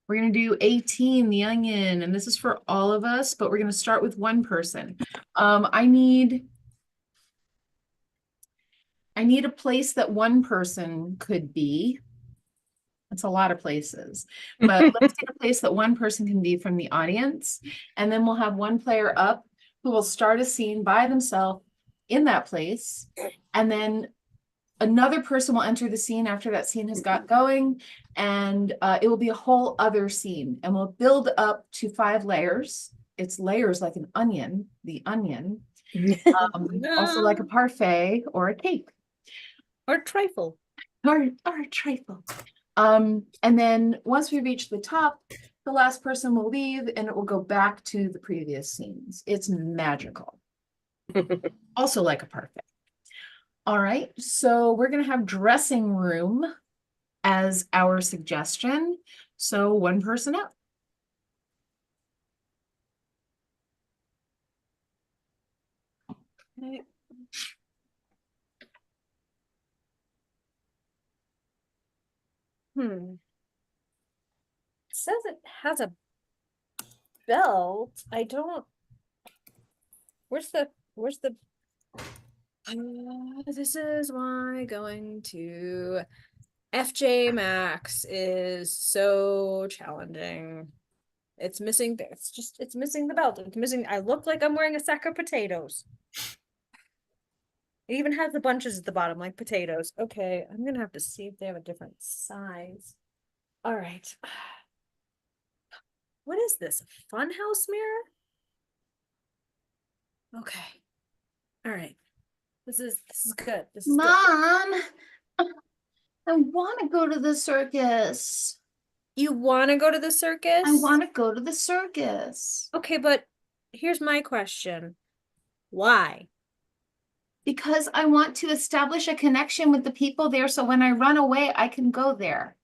Speaker 1: We're going to do 18, the onion, and this is for all of us, but we're going to start with one person. I need a place that one person could be. That's a lot of places, but let's get a place that one person can be from the audience, and then we'll have one player up who will start a scene by themselves in that place, and then another person will enter the scene after that scene has got going, and it will be a whole other scene, and we'll build up to 5 layers. It's layers like an onion, the onion, also like a parfait or a cake.
Speaker 2: Or trifle.
Speaker 1: Or a trifle. And then once we reach the top, the last person will leave and it will go back to the previous scenes. It's magical. Also like a parfait. All right, so we're going to have dressing room as our suggestion. So one person up.
Speaker 2: Okay. It says it has a belt. I don't. Where's the this is why going to FJ Max is so challenging. It's missing, it's missing the belt. It's missing, I look like I'm wearing a sack of potatoes. It even has the bunches at the bottom, like potatoes. Okay, I'm gonna have to see if they have a different size. All right. What is this? A funhouse mirror? Okay. All right. This is good. This is good.
Speaker 1: Mom, I want to go to the circus.
Speaker 2: You want to go to the circus?
Speaker 1: I want to go to the circus.
Speaker 2: Okay, but here's my question. Why?
Speaker 1: Because I want to establish a connection with the people there so when I run away, I can go there.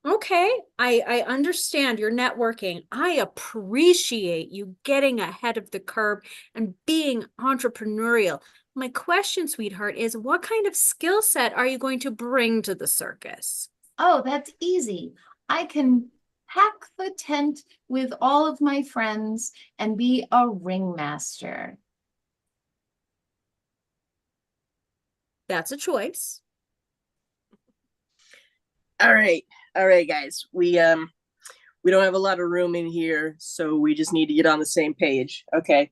Speaker 2: Okay. I understand your networking. I appreciate you getting ahead of the curve and being entrepreneurial. My question, sweetheart, is what kind of skill set are you going to bring to the circus?
Speaker 1: Oh, that's easy. I can pack the tent with all of my friends and be a ringmaster.
Speaker 2: That's a choice.
Speaker 4: All right, guys. We don't have a lot of room in here, so we just need to get on the same page. Okay.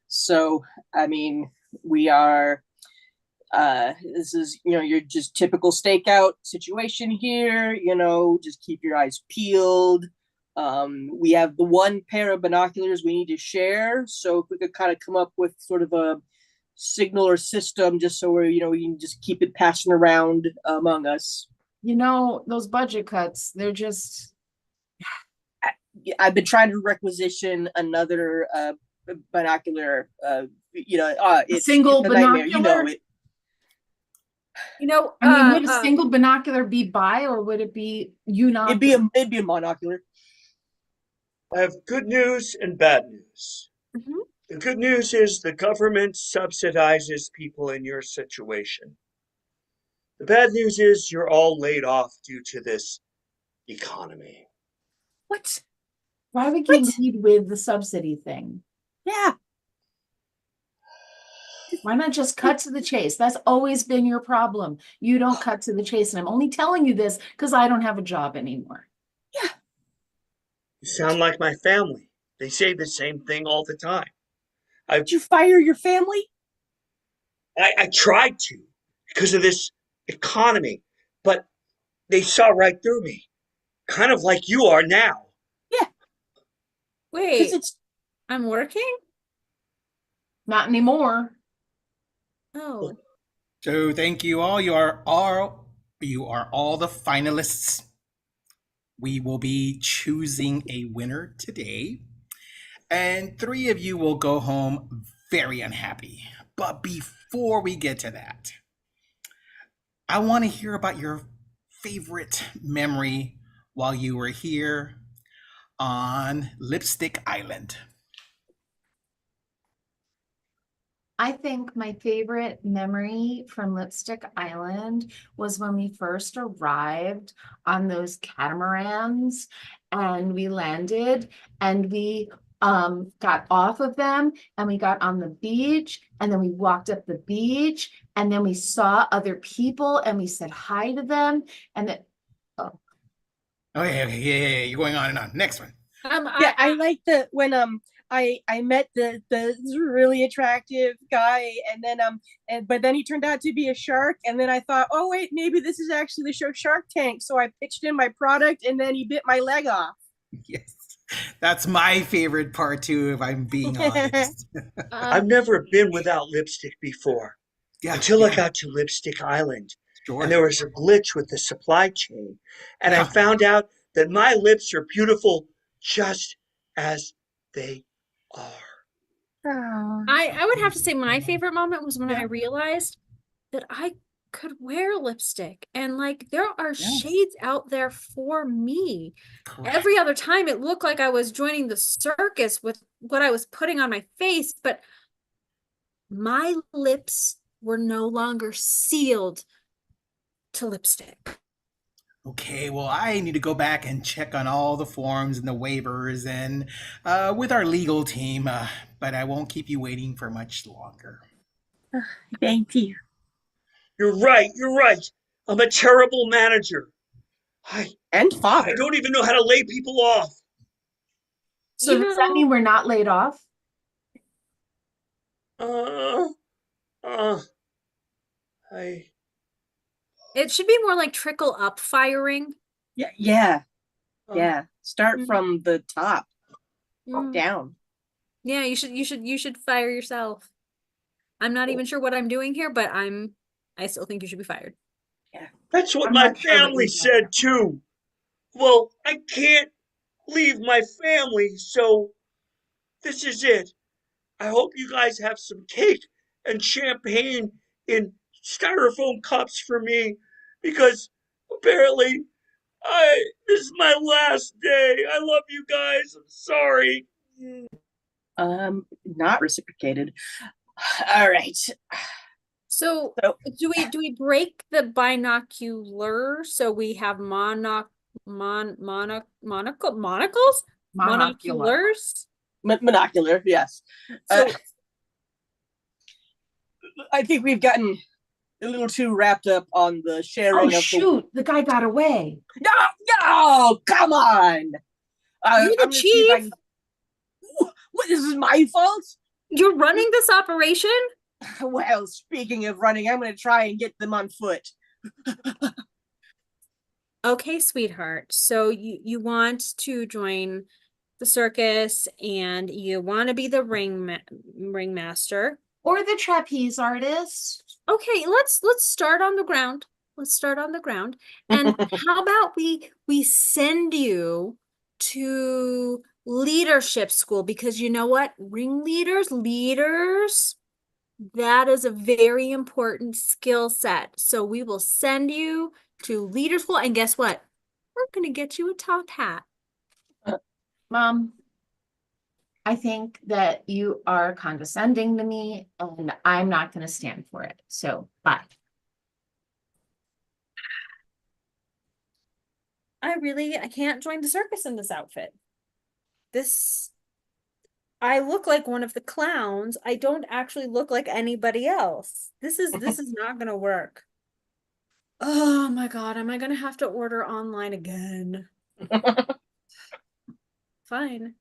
Speaker 4: So, I mean, we are this is, your just typical stakeout situation here, just keep your eyes peeled. We have the one pair of binoculars we need to share. So if we could kind of come up with sort of a signal or system just so we can just keep it passing around among us.
Speaker 1: Those budget cuts, they're just...
Speaker 4: I've been trying to requisition another binocular, it's
Speaker 1: single
Speaker 4: a nightmare,
Speaker 1: binocular?
Speaker 4: it.
Speaker 1: Would a single binocular be bi or would it be unocular?
Speaker 4: It'd be a monocular.
Speaker 3: I have good news and bad news.
Speaker 2: Mm-hmm.
Speaker 3: The good news is the government subsidizes people in your situation. The bad news is you're all laid off due to this economy.
Speaker 2: What?
Speaker 1: Why would you lead with the subsidy thing?
Speaker 2: Yeah.
Speaker 1: Why not just cut to the chase? That's always been your problem. You don't cut to the chase, and I'm only telling you this because I don't have a job anymore.
Speaker 3: You sound like my family. They say the same thing all the time.
Speaker 4: Did you fire your family?
Speaker 3: I tried to because of this economy, but they saw right through me, kind of like you are now.
Speaker 4: Because
Speaker 2: Wait,
Speaker 4: it's
Speaker 2: I'm working?
Speaker 1: Not anymore.
Speaker 2: Oh,
Speaker 5: So thank you all. You are all the finalists. We will be choosing a winner today, and 3 of you will go home very unhappy. But before we get to that, I want to hear about your favorite memory while you were here on Lipstick Island.
Speaker 1: I think my favorite memory from Lipstick Island was when we first arrived on those catamarans and we landed and we got off of them and we got on the beach and then we walked up the beach and then we saw other people and we said hi to them and then
Speaker 5: Okay, yeah, you're going on and on. Next one.
Speaker 4: I like the when I met the really attractive guy but then he turned out to be a shark and then I thought, oh wait, maybe this is actually the show Shark Tank. So I pitched in my product and then he bit my leg off.
Speaker 5: Yes, that's my favorite part too, if I'm being honest.
Speaker 3: I've never been without lipstick before
Speaker 5: Yeah,
Speaker 3: until I
Speaker 5: yeah,
Speaker 3: got to Lipstick Island.
Speaker 5: sure.
Speaker 3: And there was a glitch with the supply chain. And I
Speaker 5: Yeah.
Speaker 3: found out that my lips are beautiful just as they are.
Speaker 2: I would have to say my favorite moment was when I realized that I could wear lipstick and like there are
Speaker 5: Yes.
Speaker 2: shades out there for me.
Speaker 5: Correct.
Speaker 2: Every other time it looked like I was joining the circus with what I was putting on my face, but my lips were no longer sealed to lipstick.
Speaker 5: Okay, well, I need to go back and check on all the forms and the waivers and with our legal team, but I won't keep you waiting for much longer.
Speaker 4: Thank you.
Speaker 3: You're right. You're right. I'm a terrible manager.
Speaker 4: And
Speaker 3: I
Speaker 4: father.
Speaker 3: don't even know how to lay people off.
Speaker 1: so does that mean we're not laid off?
Speaker 3: Uh, uh, I.
Speaker 2: It should be more like trickle up firing.
Speaker 4: Yeah.
Speaker 3: uh,
Speaker 4: Start
Speaker 2: Mhm.
Speaker 4: from the top
Speaker 2: Mm.
Speaker 4: down.
Speaker 2: Yeah, you should fire yourself. I'm not even sure what I'm doing here, but I still think you should be fired.
Speaker 3: That's what
Speaker 1: I'm
Speaker 3: my
Speaker 1: not sure what
Speaker 3: family
Speaker 1: you're
Speaker 3: said too. Well, I can't leave my family, so this is it. I hope you guys have some cake and champagne in styrofoam cups for me because apparently this is my last day. I love you guys. I'm sorry.
Speaker 4: Not reciprocated. All right.
Speaker 2: So
Speaker 4: So
Speaker 2: do we break the binocular so we have monocles?
Speaker 1: Monocular.
Speaker 2: Monoculars?
Speaker 4: monocular, yes.
Speaker 2: So
Speaker 4: I think we've gotten a little too wrapped up on the
Speaker 1: Oh
Speaker 4: sharing of
Speaker 1: shoot, the guy got away.
Speaker 4: No, come on.
Speaker 2: You're the
Speaker 4: I'm gonna see if I
Speaker 2: chief.
Speaker 4: What, this is my fault?
Speaker 2: You're running this operation?
Speaker 4: Well, speaking of running, I'm gonna try and get them on foot.
Speaker 2: Okay, sweetheart. So you want to join the circus and you want to be the ringmaster.
Speaker 1: Or the trapeze artist.
Speaker 2: Okay, let's start on the ground. Let's start on the ground. And how about we send you to leadership school because you know what? Leaders, that is a very important skill set. So we will send you to leader school and guess what? We're going to get you a top hat.
Speaker 1: Mom, I think that you are condescending to me and I'm not going to stand for it. So bye.
Speaker 2: I can't join the circus in this outfit. I look like one of the clowns. I don't actually look like anybody else. This is not gonna work. Oh my God, am I gonna have to order online again? Fine.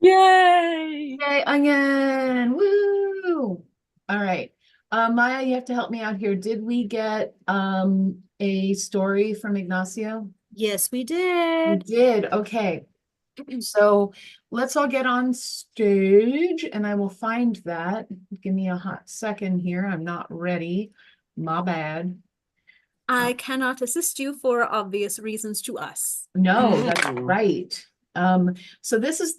Speaker 4: Yay!
Speaker 1: Yay, onion! Woo! All right. Maya, you have to help me out here. Did we get a story from Ignacio?
Speaker 2: Yes, we
Speaker 1: We
Speaker 2: did.
Speaker 1: did. Okay. So let's all get on stage and I will find that. Give me a hot second here. I'm not ready. My bad.
Speaker 2: I cannot assist you for obvious reasons to us.
Speaker 1: No, that's right. So this is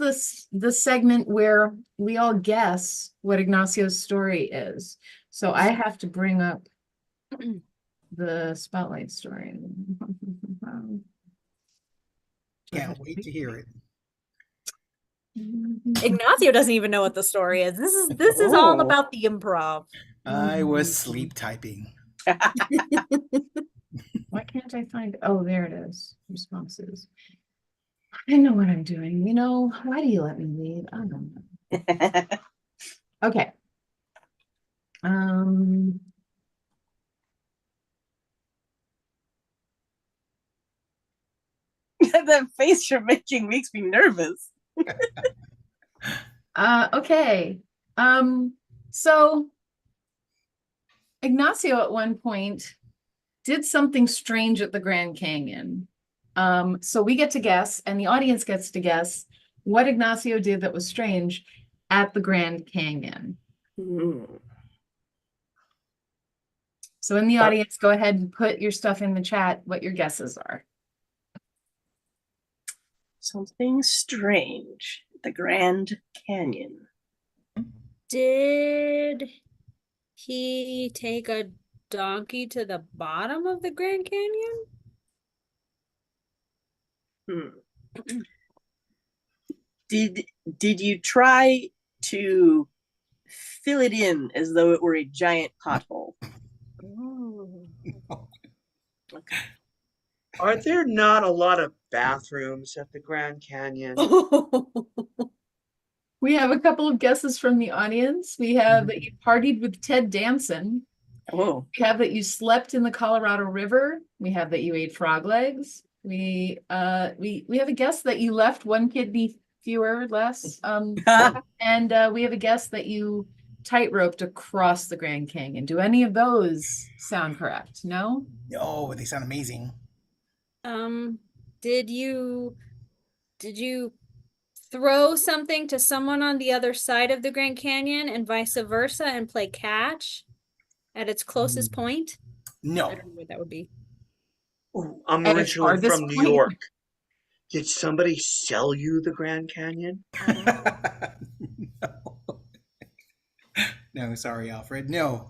Speaker 1: the segment where we all guess what Ignacio's story is. So I have to bring up the spotlight story.
Speaker 5: Can't wait to hear it.
Speaker 2: Ignacio doesn't even know what the story is. This is all
Speaker 4: Oh.
Speaker 2: about the improv.
Speaker 5: I was sleep typing.
Speaker 1: Why can't I find? Oh, there it is. Responses. I know what I'm doing. You know, why do you let me lead? I don't know. Okay.
Speaker 4: That face you're making makes me nervous.
Speaker 1: Okay. So Ignacio at one point did something strange at the Grand Canyon. So we get to guess, and the audience gets to guess what Ignacio did that was strange at the Grand Canyon. So in the audience, go ahead and put your stuff in the chat, what your guesses are.
Speaker 4: Something strange. The Grand Canyon.
Speaker 2: Did he take a donkey to the bottom of the Grand Canyon?
Speaker 4: Did you try to fill it in as though it were a giant pothole? Okay.
Speaker 3: Are there not a lot of bathrooms at the Grand Canyon?
Speaker 1: We have a couple of guesses from the audience. We have that you partied with Ted Danson.
Speaker 4: Oh.
Speaker 1: We have that you slept in the Colorado River. We have that you ate frog legs. We have a guess that you left one kidney fewer less. And we have a guess that you tightroped across the Grand Canyon. Do any of those sound correct? No?
Speaker 5: No, they sound amazing.
Speaker 2: Did you throw something to someone on the other side of the Grand Canyon and vice versa and play catch at its closest point?
Speaker 5: No.
Speaker 2: I don't know what that would be.
Speaker 3: Ooh, I'm
Speaker 1: At its
Speaker 3: originally
Speaker 1: farthest
Speaker 3: from New
Speaker 1: point.
Speaker 3: York. Did somebody sell you the Grand Canyon?
Speaker 5: No. No, sorry, Alfred. No.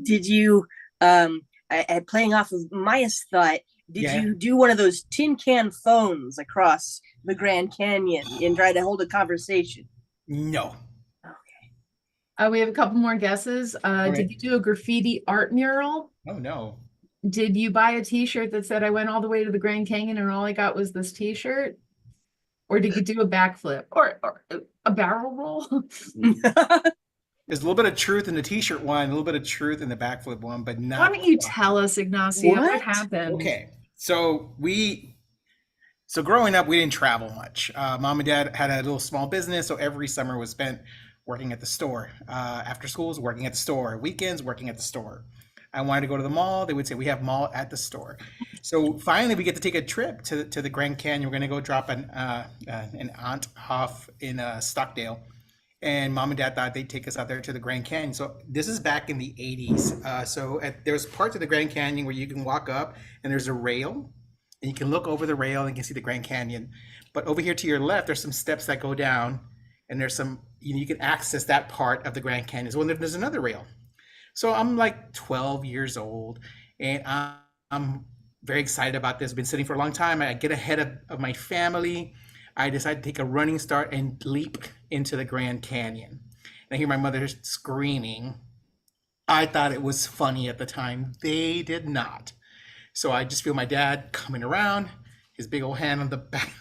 Speaker 4: Did you playing off of Maya's thought, did
Speaker 5: Yeah.
Speaker 4: you do one of those tin can phones across the Grand Canyon and try to hold a conversation?
Speaker 5: No.
Speaker 1: We have a couple more guesses.
Speaker 5: right.
Speaker 1: Did you do a graffiti art mural?
Speaker 5: Oh, no.
Speaker 1: Did you buy a t-shirt that said I went all the way to the Grand Canyon and all I got was this t-shirt? Or did you do a backflip or a barrel roll?
Speaker 5: There's a little bit of truth in the t-shirt one, a little bit of truth in the backflip one, but not.
Speaker 1: Why don't you tell us, Ignacio, what
Speaker 4: What?
Speaker 1: happened?
Speaker 5: Okay. So growing up, we didn't travel much. Mom and dad had a little small business, so every summer was spent working at the store. After schools, working at the store. Weekends, working at the store. I wanted to go to the mall. They would say, we have mall at the store. So finally, we get to take a trip to the Grand Canyon. We're going to go drop an aunt off in Stockdale. And mom and dad thought they'd take us out there to the Grand Canyon. So this is back in the 80s. There's parts of the Grand Canyon where you can walk up and there's a rail. And you can look over the rail and you can see the Grand Canyon. But over here to your left, there's some steps that go down. And there's some, you can access that part of the Grand Canyon. So there's another rail. So I'm like 12 years old and I'm very excited about this. Been sitting for a long time. I get ahead of my family. I decide to take a running start and leap into the Grand Canyon. And I hear my mother screaming. I thought it was funny at the time. They did not. So I just feel my dad coming around his big old hand on the back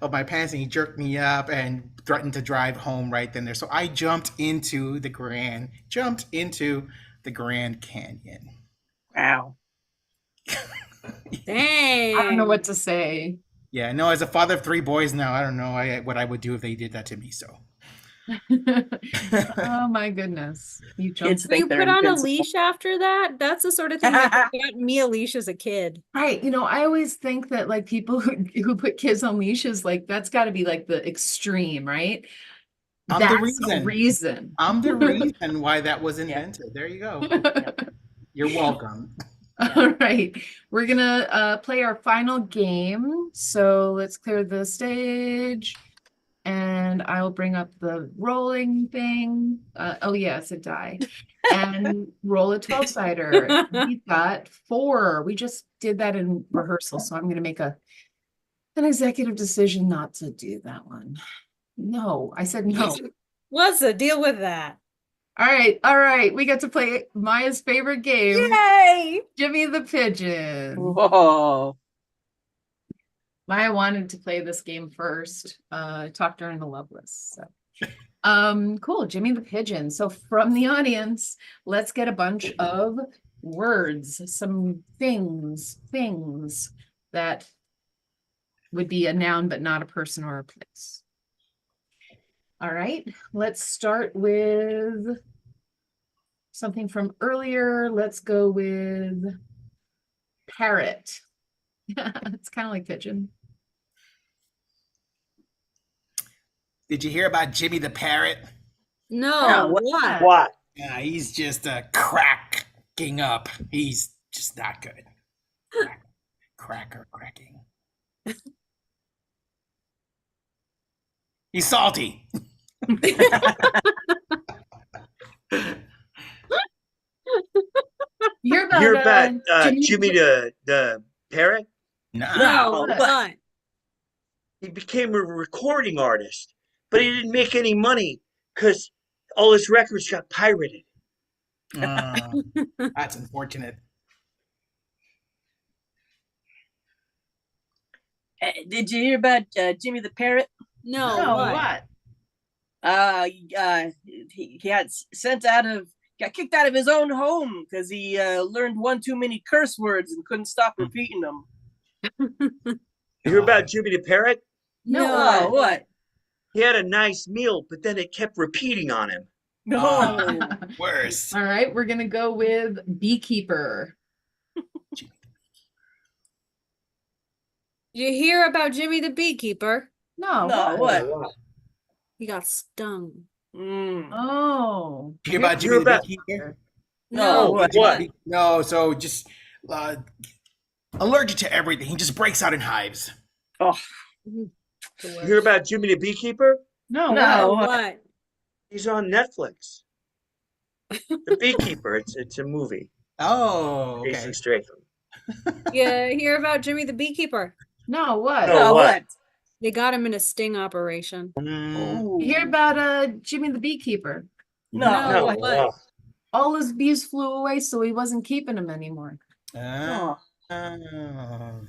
Speaker 5: of my pants, and he jerked me up and threatened to drive home right then there. So I jumped into the Grand Canyon.
Speaker 4: Wow.
Speaker 2: Dang.
Speaker 1: I don't know what to say.
Speaker 5: Yeah, no, as a father of 3 boys now, I don't know what I would do if they did that to me. So
Speaker 1: Oh my goodness. You
Speaker 4: Kids
Speaker 1: jumped.
Speaker 2: Were you
Speaker 4: think they're
Speaker 2: put on a
Speaker 4: invincible.
Speaker 2: leash after that? That's the sort of thing that got me a leash as a kid.
Speaker 1: Right. I always think that like people who put kids on leashes, like that's got to be like the extreme, right?
Speaker 5: I'm the
Speaker 1: That's the reason.
Speaker 5: I'm the reason why that was invented. There you go. You're welcome.
Speaker 1: All right. We're gonna play our final game. So let's clear the stage. And I'll bring up the rolling thing. Oh yes, a die. And roll a 12-sider. We've got 4. We just did that in rehearsal, so I'm gonna make an executive decision not to do that one. No, I said no.
Speaker 2: What's the deal with that?
Speaker 1: All right. We get to play Maya's favorite game,
Speaker 2: Yay!
Speaker 1: Jimmy the Pigeon.
Speaker 4: Whoa.
Speaker 1: Maya wanted to play this game first. I talked her into Loveless. So. Cool, Jimmy the Pigeon. So from the audience, let's get a bunch of words, some things that would be a noun but not a person or a place. All right, let's start with something from earlier. Let's go with parrot. It's kind of like pigeon.
Speaker 5: Did you hear about Jimmy the Parrot?
Speaker 2: No,
Speaker 4: what-
Speaker 2: what?
Speaker 3: What?
Speaker 5: Yeah, he's just cracking up. He's just not good. Cracking. He's salty.
Speaker 1: You're about,
Speaker 3: You're about
Speaker 1: Jimmy
Speaker 3: Jimmy the parrot?
Speaker 5: Nah.
Speaker 2: No,
Speaker 4: No,
Speaker 2: what?
Speaker 3: He became a recording artist, but he didn't make any money because all his records got pirated.
Speaker 5: That's unfortunate.
Speaker 4: Did you hear about Jimmy the Parrot?
Speaker 2: No,
Speaker 1: No,
Speaker 2: what?
Speaker 1: what?
Speaker 4: He got kicked out of his own home because he learned one too many curse words and couldn't stop repeating them.
Speaker 3: You hear about Jimmy the parrot?
Speaker 1: No,
Speaker 4: what?
Speaker 3: He had a nice meal, but then it kept repeating on him.
Speaker 4: No.
Speaker 5: Worse.
Speaker 1: All right, we're gonna go with beekeeper.
Speaker 2: You hear about Jimmy the beekeeper?
Speaker 1: No,
Speaker 4: No,
Speaker 1: what?
Speaker 4: what?
Speaker 2: He got stung.
Speaker 4: Mm.
Speaker 1: Oh,
Speaker 5: Did you hear about
Speaker 3: You
Speaker 5: Jimmy
Speaker 3: hear
Speaker 5: the
Speaker 3: about-
Speaker 5: Beekeeper?
Speaker 4: No, what?
Speaker 5: No, so just allergic to everything. He just breaks out in hives.
Speaker 4: Oh,
Speaker 3: You hear about Jimmy the beekeeper?
Speaker 1: no,
Speaker 4: No.
Speaker 1: what?
Speaker 2: What?
Speaker 3: He's on Netflix. The Beekeeper. It's a movie.
Speaker 5: Oh, okay.
Speaker 3: Jason Statham.
Speaker 2: You hear about Jimmy the beekeeper?
Speaker 1: No, what?
Speaker 3: No. what?
Speaker 2: They got him in a sting operation.
Speaker 1: You hear about Jimmy the beekeeper?
Speaker 2: No,
Speaker 3: No.
Speaker 2: what?
Speaker 1: All his bees flew away, so he wasn't keeping them anymore.
Speaker 5: Oh.
Speaker 1: All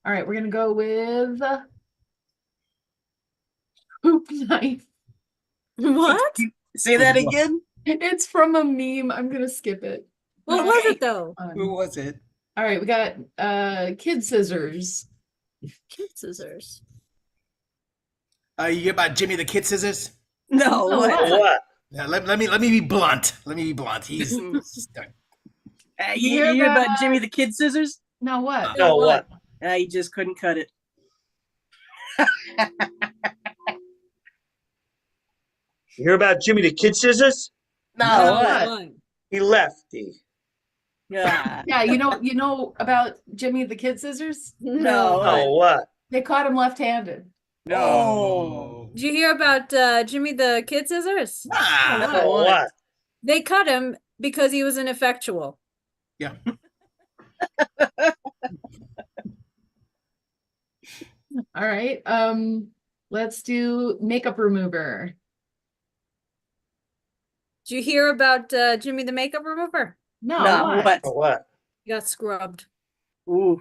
Speaker 1: right, we're gonna go with hoop knife.
Speaker 2: What?
Speaker 4: Say that again?
Speaker 1: It's from a meme. I'm gonna skip it.
Speaker 2: What was it though?
Speaker 5: Who was it?
Speaker 1: All right, we got kid scissors.
Speaker 2: Kid scissors.
Speaker 5: You hear about Jimmy the Kid Scissors?
Speaker 4: No,
Speaker 1: No,
Speaker 4: what?
Speaker 3: What?
Speaker 5: Yeah, let me be blunt. Let me be blunt. He's stuck.
Speaker 4: You hear about Jimmy the Kid Scissors?
Speaker 1: Now what?
Speaker 3: No, what?
Speaker 4: He just couldn't cut it.
Speaker 3: You hear about Jimmy the Kid Scissors?
Speaker 4: No,
Speaker 1: No,
Speaker 4: what?
Speaker 1: what?
Speaker 3: He lefty.
Speaker 4: Ah,
Speaker 1: Yeah, you know about Jimmy the Kid Scissors?
Speaker 4: No.
Speaker 3: No, what?
Speaker 1: They caught him left-handed.
Speaker 4: no.
Speaker 2: Did you hear about Jimmy the Kid Scissors?
Speaker 5: Ah,
Speaker 3: No, what?
Speaker 2: They cut him because he was ineffectual.
Speaker 5: yeah.
Speaker 1: All right. Let's do makeup remover.
Speaker 2: Did you hear about Jimmy the makeup remover?
Speaker 1: No,
Speaker 4: No,
Speaker 1: what?
Speaker 4: what?
Speaker 3: No, what?
Speaker 2: He got scrubbed.
Speaker 4: Ooh.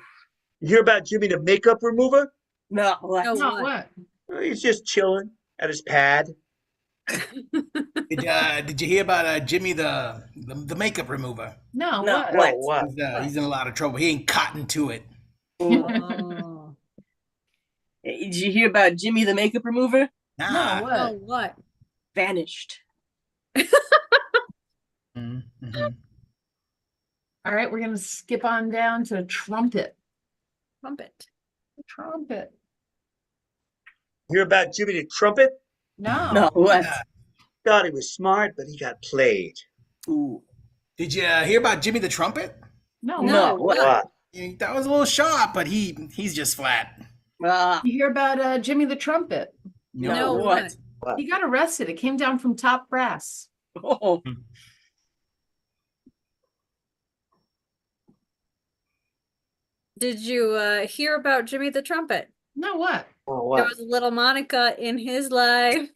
Speaker 3: You hear about Jimmy the makeup remover?
Speaker 4: No, what?
Speaker 2: No.
Speaker 1: No,
Speaker 2: what?
Speaker 1: what?
Speaker 3: He's just chilling at his pad.
Speaker 5: Did you hear about Jimmy the makeup remover?
Speaker 1: No,
Speaker 4: No,
Speaker 1: what?
Speaker 4: what?
Speaker 3: Oh, what?
Speaker 5: He's in a lot of trouble. He ain't cotton to it.
Speaker 2: Oh.
Speaker 4: Did you hear about Jimmy the makeup remover?
Speaker 1: No,
Speaker 5: Nah.
Speaker 1: what?
Speaker 2: Oh, what?
Speaker 4: Vanished.
Speaker 5: Mhm.
Speaker 1: All right, we're gonna skip on down to trumpet.
Speaker 2: Trumpet.
Speaker 1: Trumpet.
Speaker 3: Hear about Jimmy the trumpet?
Speaker 4: No, what?
Speaker 5: Yeah.
Speaker 3: Thought he was smart, but he got played.
Speaker 4: Ooh.
Speaker 5: Did you hear about Jimmy the trumpet?
Speaker 1: No,
Speaker 4: No,
Speaker 1: what?
Speaker 4: what?
Speaker 3: What?
Speaker 5: That was a little sharp, but he's just flat.
Speaker 4: Ah,
Speaker 1: You hear about Jimmy the trumpet?
Speaker 2: No,
Speaker 4: what?
Speaker 2: what?
Speaker 1: He got arrested. It came down from top brass.
Speaker 4: Oh,
Speaker 2: Did you hear about Jimmy the Trumpet?
Speaker 1: No, what?
Speaker 3: Oh,
Speaker 2: There
Speaker 3: what?
Speaker 2: was a little Monica in his life.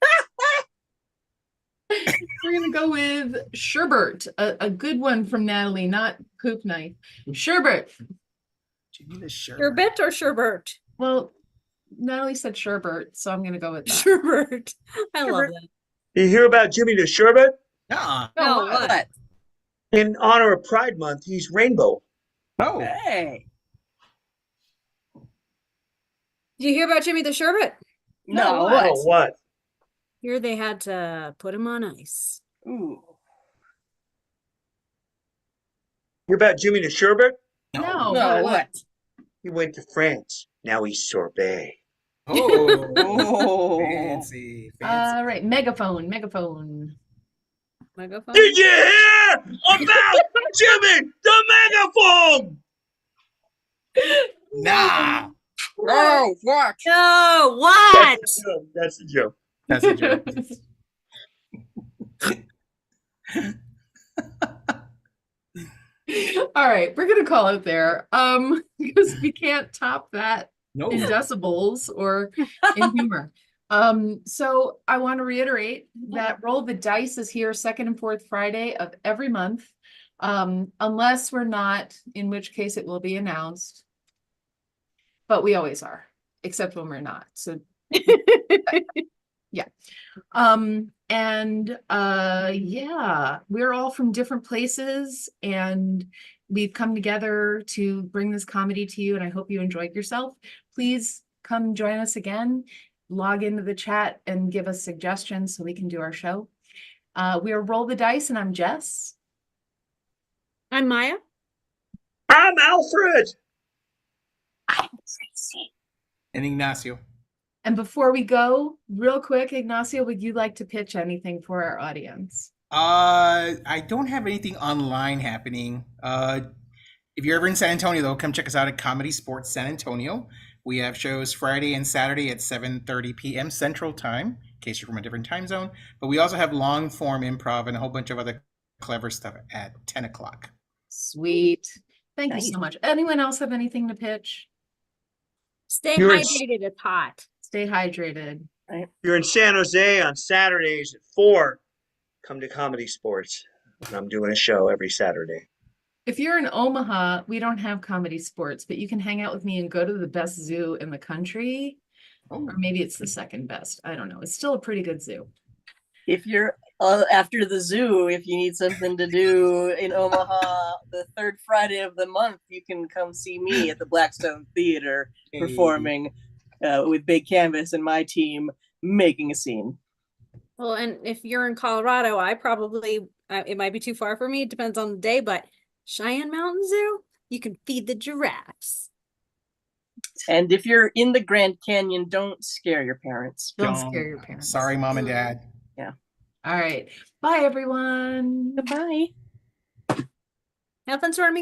Speaker 1: We're gonna go with sherbet, a good one from Natalie, not poop knife. Sherbet.
Speaker 5: Jimmy the shirt.
Speaker 2: Sherbet or sherbert?
Speaker 1: Well, Natalie said sherbet, so I'm gonna go with that.
Speaker 2: Sherbert. I love
Speaker 4: Sherbert.
Speaker 2: that.
Speaker 3: You hear about Jimmy the sherbet?
Speaker 5: Nuh-uh.
Speaker 1: No,
Speaker 2: No,
Speaker 1: what?
Speaker 2: what?
Speaker 3: In honor of Pride Month, he's rainbow.
Speaker 5: Oh.
Speaker 4: hey.
Speaker 2: Did you hear about Jimmy the Sherbet?
Speaker 4: No,
Speaker 1: what?
Speaker 4: what?
Speaker 3: Oh, what?
Speaker 2: Here they had to put him on ice.
Speaker 4: Ooh.
Speaker 3: Hear about Jimmy the sherbet?
Speaker 1: No.
Speaker 4: No, what?
Speaker 3: He went to France. Now he's sorbet.
Speaker 5: Oh.
Speaker 4: Oh.
Speaker 5: Fancy. Fancy.
Speaker 1: All right, megaphone, megaphone.
Speaker 2: Megaphone?
Speaker 3: Did you hear about Jimmy the megaphone?
Speaker 5: Nah.
Speaker 4: No, what?
Speaker 2: No, what?
Speaker 3: That's a joke.
Speaker 5: That's a joke.
Speaker 1: All right, we're gonna call it there. Because we can't top that
Speaker 5: No.
Speaker 1: in decibels or in humor. So I want to reiterate that Roll the Dice is here second and fourth Friday of every month. Unless we're not, in which case it will be announced. But we always are, except when we're not. So yeah. Yeah, we're all from different places and we've come together to bring this comedy to you, and I hope you enjoyed yourself. Please come join us again. Log into the chat and give us suggestions so we can do our show. We are Roll the Dice, and I'm Jess.
Speaker 2: I'm Maya.
Speaker 3: I'm Alfred.
Speaker 1: I'm Tracy.
Speaker 5: And Ignacio.
Speaker 1: And before we go, real quick, Ignacio, would you like to pitch anything for our audience?
Speaker 5: I don't have anything online happening. If you're ever in San Antonio, though, come check us out at Comedy Sports San Antonio. We have shows Friday and Saturday at 7:30 p.m. Central Time, in case you're from a different time zone. But we also have long form improv and a whole bunch of other clever stuff at 10 o'clock.
Speaker 1: Sweet. Thank
Speaker 4: Nice.
Speaker 1: you so much. Anyone else have anything to pitch?
Speaker 2: Stay
Speaker 3: You're in-
Speaker 2: hydrated. It's hot.
Speaker 1: Stay hydrated.
Speaker 3: You're in San Jose on Saturdays at 4. Come to Comedy Sports. And I'm doing a show every Saturday.
Speaker 1: If you're in Omaha, we don't have Comedy Sports, but you can hang out with me and go to the best zoo in the country.
Speaker 5: Oh.
Speaker 1: Or maybe it's the second best. I don't know. It's still a pretty good zoo.
Speaker 4: If you're after the zoo, if you need something to do in Omaha the third Friday of the month, you can come see me at the Blackstone Theater performing with Big Canvas and my team making a scene.
Speaker 2: Well, and if you're in Colorado, I probably, it might be too far for me. It depends on the day, but Cheyenne Mountain Zoo, you can feed the giraffes.
Speaker 4: And if you're in the Grand Canyon, don't scare your parents.
Speaker 1: Don't scare your parents.
Speaker 5: Sorry, Mom and Dad.
Speaker 1: All right. Bye, everyone.
Speaker 4: Goodbye.
Speaker 2: Have fun swimming